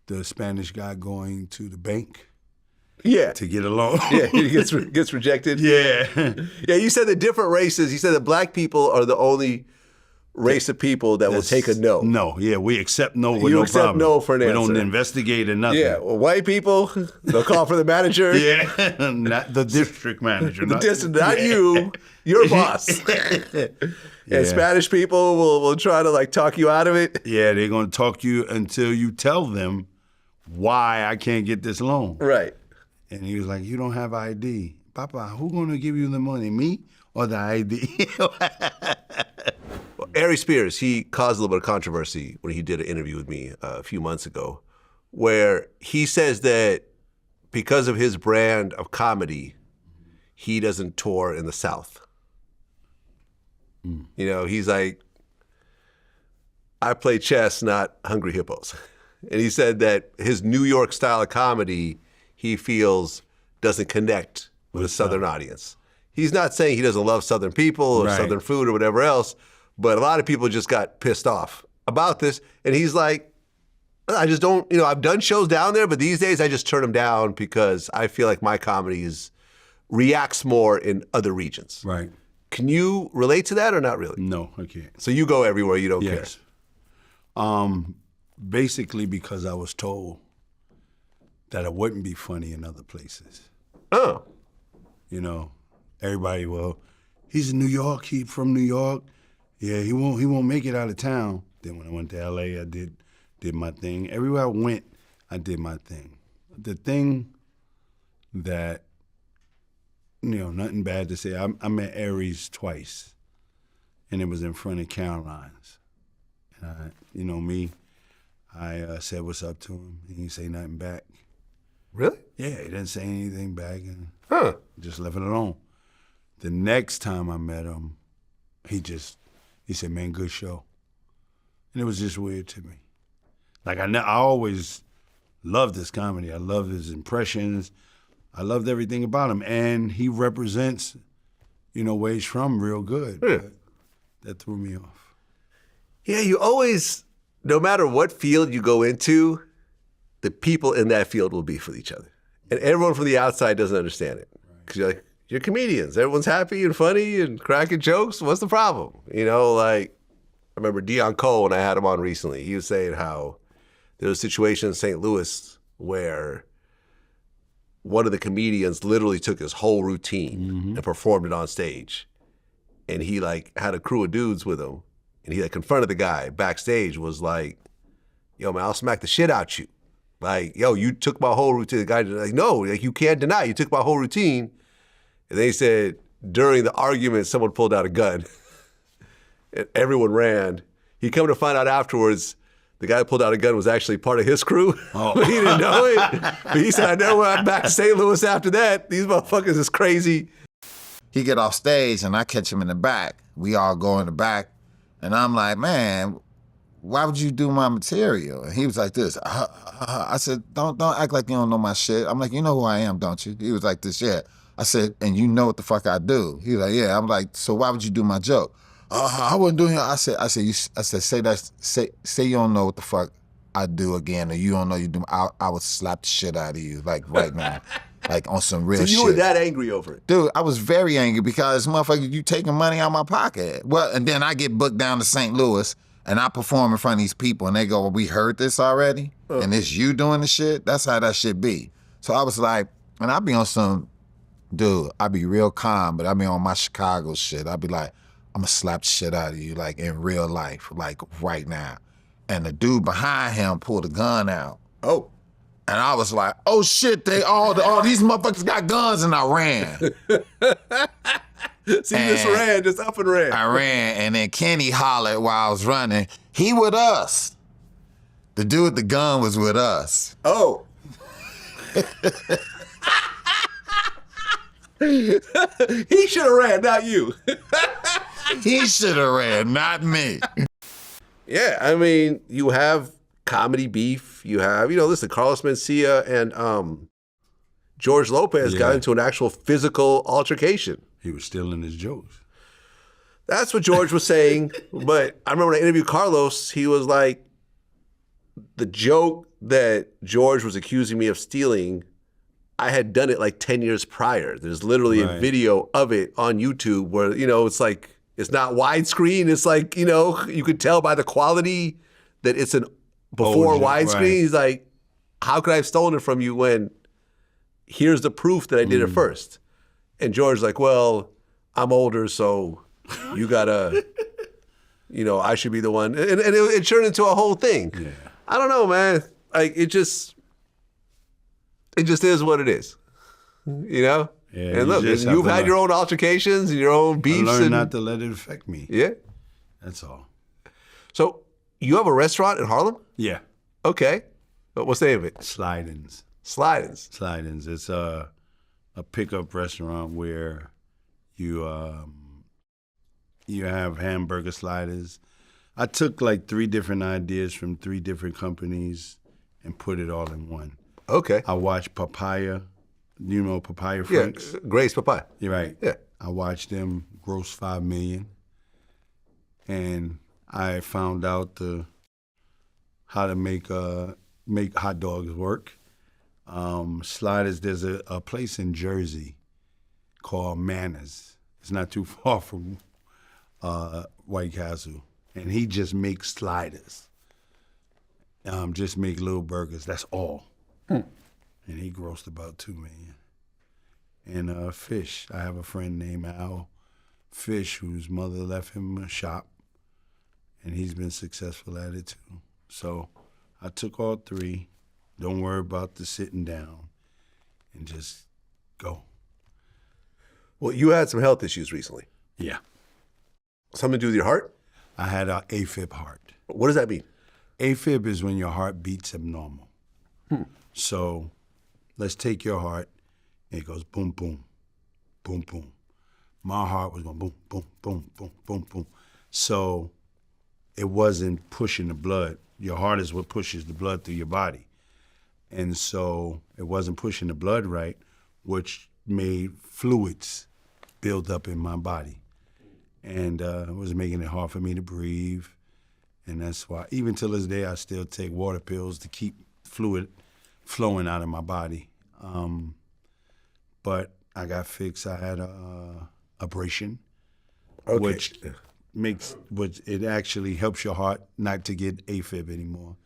the Spanish guy going to the bank. Yeah. To get a loan. Yeah, he gets rejected. Yeah. Yeah, you said the different races. You said that black people are the only race of people that will take a no. No, yeah, we accept no with you no accept problem. no for an we answer. don't investigate or nothing. Yeah, well, white people, they'll call for the manager. Yeah, not the district manager. Not you, your boss. And Spanish people will try to like talk you out of it. Yeah, they're going to talk you until you tell them why I can't get this loan. Right. And he was like, you don't have ID. Papa, who's going to give you the money, me or the ID? Well, Ari Spears, he caused a little bit of controversy when he did an interview with me a few months ago, where he says that because of his brand of comedy, he doesn't tour in the South. You know, he's like, I play chess, not Hungry Hippos. And he said that his New York style of comedy, he feels doesn't connect with a Southern audience. He's not saying he doesn't love Southern people or Southern food or whatever else, but a lot of people just got pissed off about this. And he's like, I just don't, you know, I've done shows down there, but these days I just turn them down because I feel like my comedy reacts more in other regions. Right. Can you relate to that or not really? No, I can't. So you go everywhere, you don't care? Basically because I was told that it wouldn't be funny in other places. Oh. You know, everybody, well, he's in New York, he from New York. Yeah, he won't make it out of town. Then when I went to LA, I did my thing. Everywhere I went, I did my thing. The thing that, nothing bad to say, I met Aries twice, and it was in front of Caroline's. And me, I said what's up to him. He didn't say nothing back. Really? Yeah, he didn't say anything back, and Just left it alone. The next time I met him, he said, man, good show. And it was just weird to me. Like, I always loved his comedy. I loved his impressions. I loved everything about him. And he represents, where he's from real good. Yeah. But that threw me off. Yeah, you always, no matter what field you go into, the people in that field will beef with each other. And everyone from the outside doesn't understand it. Because you're like, you're comedians. Everyone's happy and funny and cracking jokes. What's the problem? I remember Dion Cole, when I had him on recently, he was saying how there was a situation in St. Louis where one of the comedians literally took his whole routine and performed it on stage. And he had a crew of dudes with him. And he confronted the guy backstage, was like, yo, man, I'll smack the shit out you. Like, yo, you took my whole routine. The guy was like, no, you can't deny you took my whole routine. And then he said, during the argument, someone pulled out a gun. And everyone ran. He come to find out afterwards, the guy who pulled out a gun was actually part of his crew. Oh. He didn't know it. But he said, I never went back to St. Louis after that. These motherfuckers is crazy. He get off stage and I catch him in the back. We all go in the back. And I'm like, man, why would you do my material? And he was like this. I said, don't act like you don't know my shit. I'm like, you know who I am, don't you? He was like this, yeah. I said, and you know what the fuck I do? He was like, yeah. I'm like, so why would you do my joke? I wouldn't do it. I said, say you don't know what the fuck I do again, or you don't know you do. I would slap the shit out of you, like right now, like on some real shit. So you were that angry over it? Dude, I was very angry because, motherfucker, you taking money out of my pocket. Well, and then I get booked down to St. Louis, and I perform in front of these people, and they go, well, we heard this already, and it's you doing the shit? That's how that shit be. So I was like, and I be on some, dude, I be real calm, but I be on my Chicago shit. I be like, I'm gonna slap the shit out of you, like in real life, like right now. And the dude behind him pulled a gun out. Oh. And I was like, oh shit, all these motherfuckers got guns, and I ran. So you just up and ran. I ran, and then Kenny hollered while I was running, he with us. The dude with the gun was with us. Oh. He should have ran, not you. He should have ran, not me. Yeah, I mean, you have comedy beef. You have, listen, Carlos Mencia and George Lopez got into an actual physical altercation. He was stealing his jokes. That's what George was saying. But I remember when I interviewed Carlos, he was like, the joke that George was accusing me of stealing, I had done it like 10 years prior. There's literally a video of it on YouTube where, it's like, it's not widescreen. It's like, you could tell by the quality that it's an before widescreen. Right. He's like, how could I have stolen it from you when here's the proof that I did it first? And George's like, well, I'm older, so you gotta, I should be the one. And it turned into a whole thing. Yeah. I don't know, man. Like, it just is what it is, Yeah, and look, you've had your own altercations and your own beefs. I learned not to let it affect me. Yeah. That's all. So you have a restaurant in Harlem? Yeah. Okay. But what's the name of it? Slidings. Slidings. Slidings. It's a pickup restaurant where you have hamburger sliders. I took like 3 different ideas from 3 different companies and put it all in one. Okay. I watched Papaya. You know Papaya Franks? Yeah, Grace Papaya. You're right. Yeah. I watched them gross $5 million. And I found out how to make hot dogs work. Sliders, there's a place in Jersey called Manners. It's not too far from White Castle. And he just makes sliders. Just make little burgers, that's all. and he grossed about $2 million. And Fish, I have a friend named Al Fish, whose mother left him a shop, and he's been successful at it too. So I took all three. Don't worry about the sitting down, and just go. Well, you had some health issues recently. Yeah. Something to do with your heart? I had an AFib heart. What does that mean? AFib is when your heart beats abnormal. So let's take your heart, and it goes boom, boom, boom, boom. My heart was going boom, boom, boom, boom, boom, boom. So it wasn't pushing the blood. Your heart is what pushes the blood through your body. And so it wasn't pushing the blood right, which made fluids build up in my body. And it was making it hard for me to breathe. And that's why, even till this day, I still take water pills to keep fluid flowing out of my body. But I got fixed. I had a abrasion, which it actually helps your heart not to get AFib anymore.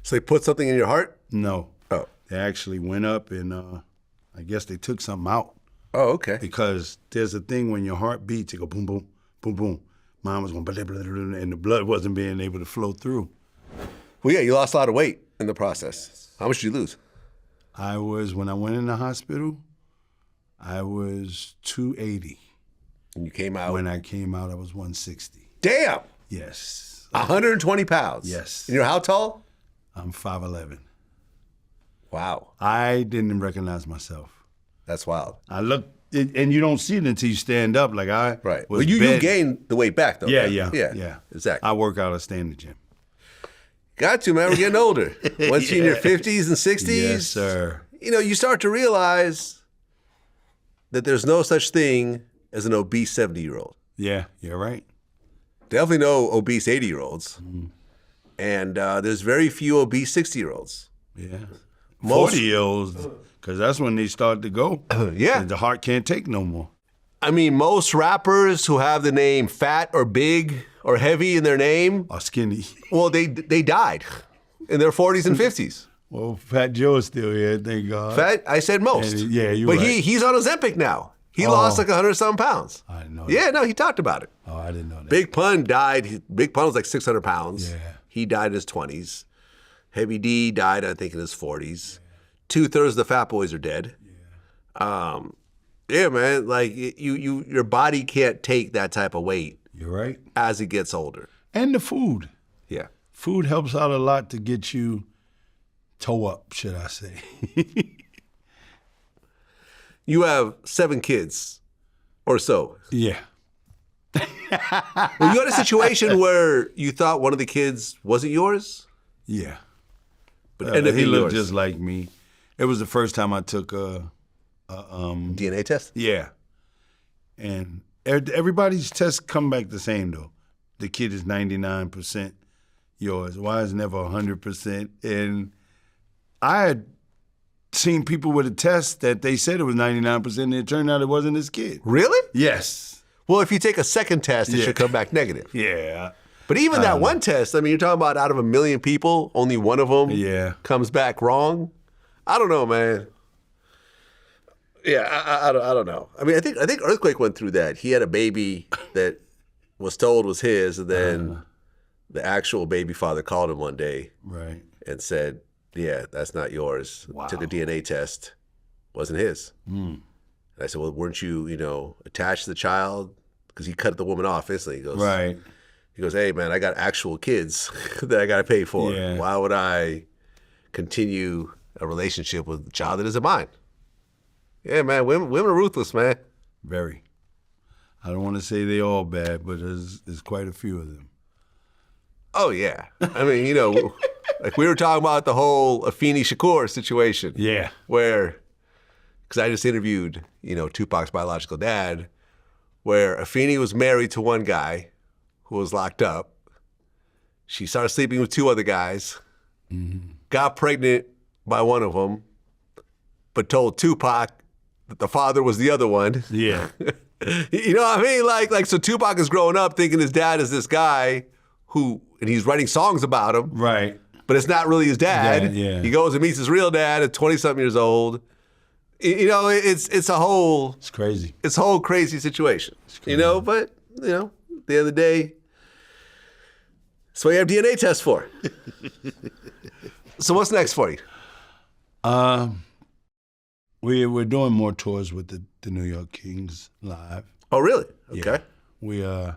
So they put something in your heart? No. Oh. They actually went up and I guess they took something out. Oh, okay. Because there's a thing when your heart beats, it go boom, boom, boom, boom. Mine was going blah, blah, blah, blah, and the blood wasn't being able to flow through. Well, yeah, you lost a lot of weight in the process. How much did you lose? When I went in the hospital, I was 280. And you came out? When I came out, I was 160. Damn! Yes. 120 pounds? Yes. And you're how tall? I'm 5'11". Wow. I didn't recognize myself. That's wild. I looked, and you don't see it until you stand up. Like I right. was Well, you gained the weight back, though. Yeah, right? yeah. Exactly. I work out, I stay in the gym. Got to, man. We're getting older. Once you're in your 50s and 60s, yes, sir. You know, you start to realize that there's no such thing as an obese 70-year-old. Yeah, you're right. Definitely no obese 80-year-olds. And there's very few obese 60-year-olds. Yeah. 40-year-olds, because that's when they start to go. Yeah. The heart can't take no more. I mean, most rappers who have the name fat or big or heavy in their name or skinny. Well, they died in their 40s and 50s. Well, Fat Joe's still here, thank God. Fat? I said most. And, yeah, you're but right. he's on Ozempic now. He lost like 100-some pounds. I didn't know that. Yeah, no, he talked about it. Oh, I didn't know that. Big Pun died. Big Pun was like 600 pounds. Yeah. He died in his 20s. Heavy D died, I think, in his 40s. Yeah. 2/3 of the fat boys are dead. Yeah. Yeah, man. Like your body can't take that type of weight. You're right. As it gets older. And the food. Yeah. Food helps out a lot to get you toe up, should I say. You have 7 kids or so. Yeah. Well, you had a situation where you thought one of the kids wasn't yours? Yeah. But ended up he being looked yours. just like me. It was the first time I took a DNA test? Yeah. And everybody's tests come back the same, though. The kid is 99% yours. Why is never 100%? And I had seen people with a test that they said it was 99%, and it turned out it wasn't his kid. Really? Yes. Well, if you take a second test, it should come back negative. Yeah. But even that one test, I mean, you're talking about out of 1 million people, only one of them comes back wrong. I don't know, man. Yeah, I don't know. I mean, I think Earthquake went through that. He had a baby that was told was his, and then the actual baby father called him one day and said, yeah, that's not yours. Wow. Took a DNA test. Wasn't his. And I said, well, weren't you, attached to the child? Because he cut the woman off instantly. He goes, He goes, hey, man, I got actual kids that I got to pay for. Yeah. Why would I continue a relationship with a child that isn't mine? Yeah, man, women are ruthless, man. Very. I don't want to say they all bad, but there's quite a few of them. Oh, yeah. I mean, like we were talking about the whole Afeni Shakur situation. Yeah. Where, because I just interviewed, Tupac's biological dad, where Afeni was married to one guy who was locked up. She started sleeping with 2 other guys, got pregnant by one of them, but told Tupac that the father was the other one. Yeah. You know what I mean? Like so Tupac is growing up thinking his dad is this guy and he's writing songs about him. Right. but it's not really his dad. Yeah. He goes and meets his real dad at 20-something years old. You know, it's a whole crazy. It's a whole crazy situation. You know, but you know, at the end of the day, that's what you have DNA tests for. So what's next for you? We're doing more tours with the New York Kings live. Oh, really? Okay. Yeah.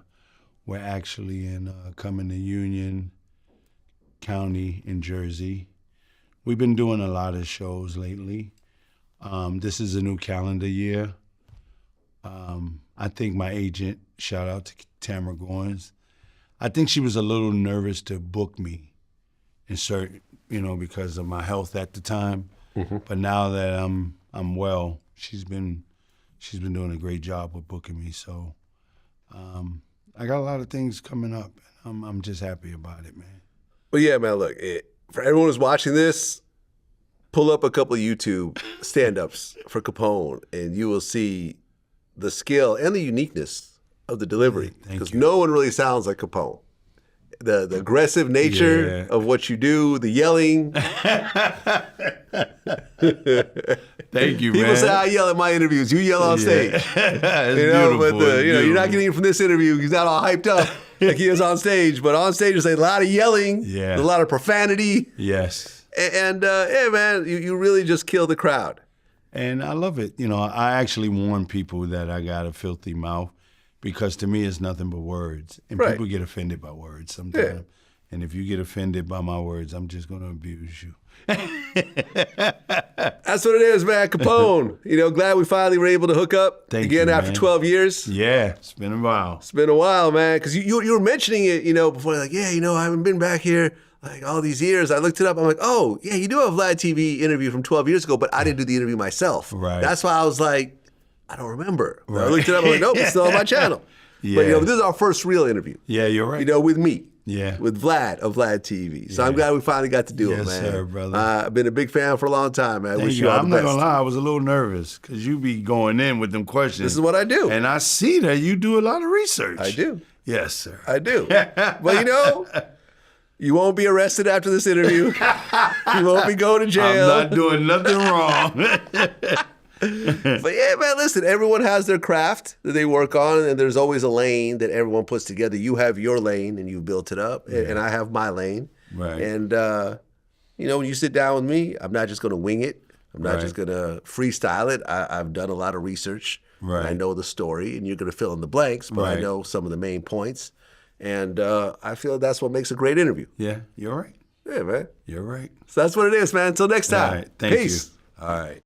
We're actually coming to Union County in Jersey. We've been doing a lot of shows lately. This is a new calendar year. I think my agent, shout out to Tamara Goins, I think she was a little nervous to book me because of my health at the time. Mm-hmm. But now that I'm well, she's been doing a great job with booking me. So I got a lot of things coming up. I'm just happy about it, man. Well, yeah, man. Look, for everyone who's watching this, pull up a couple of YouTube stand-ups for Capone, and you will see the skill and the uniqueness of the delivery. Because no one really sounds like Capone. The aggressive nature of what you do, the yelling. Thank you, man. People say I yell at my interviews. You yell on stage. It's but you're not getting him from this interview. He's not all hyped up like he is on stage. But on stage, there's a lot of yelling, a lot of profanity. Yes. And yeah, man, you really just kill the crowd. And I love it. You know, I actually warn people that I got a filthy mouth because to me it's nothing but words. And people get offended by words sometimes. Yeah. And if you get offended by my words, I'm just going to abuse you. That's what it is, man. Capone. Glad we finally were able to hook up again after 12 years. Yeah, it's been a while. It's been a while, man. Because you were mentioning it, before, like, I haven't been back here like all these years. I looked it up. I'm like, oh, yeah, you do have a VladTV interview from 12 years ago, but I didn't do the interview myself. Right. That's why I was like, I don't remember. Right. I looked it up. I'm like, nope, it's still on my channel. But this is our first real interview. Yeah, you're right. With me. Yeah. With Vlad of VladTV. So I'm glad we finally got to do it, man. Yes, sir, brother. I've been a big fan for a long time, man. Thank Wish you all I'm the not best. going to lie, I was a little nervous because you be going in with them questions. This is what I do. And I see that you do a lot of research. I do. Yes, sir. I do. Well, you won't be arrested after this interview. You won't be going to jail. I'm not doing nothing wrong. But yeah, man, listen, everyone has their craft that they work on, and there's always a lane that everyone puts together. You have your lane, and you've built it up, and I have my lane. Right. And, when you sit down with me, I'm not just going to wing it. I'm not just going to freestyle it. I've done a lot of research. Right. I know the story, and you're going to fill in the blanks, but I know some of the main points. And I feel that's what makes a great interview. Yeah, you're right. Yeah, man. You're right. So that's what it is, man. Until next time. All right. Thank Peace. you. All right.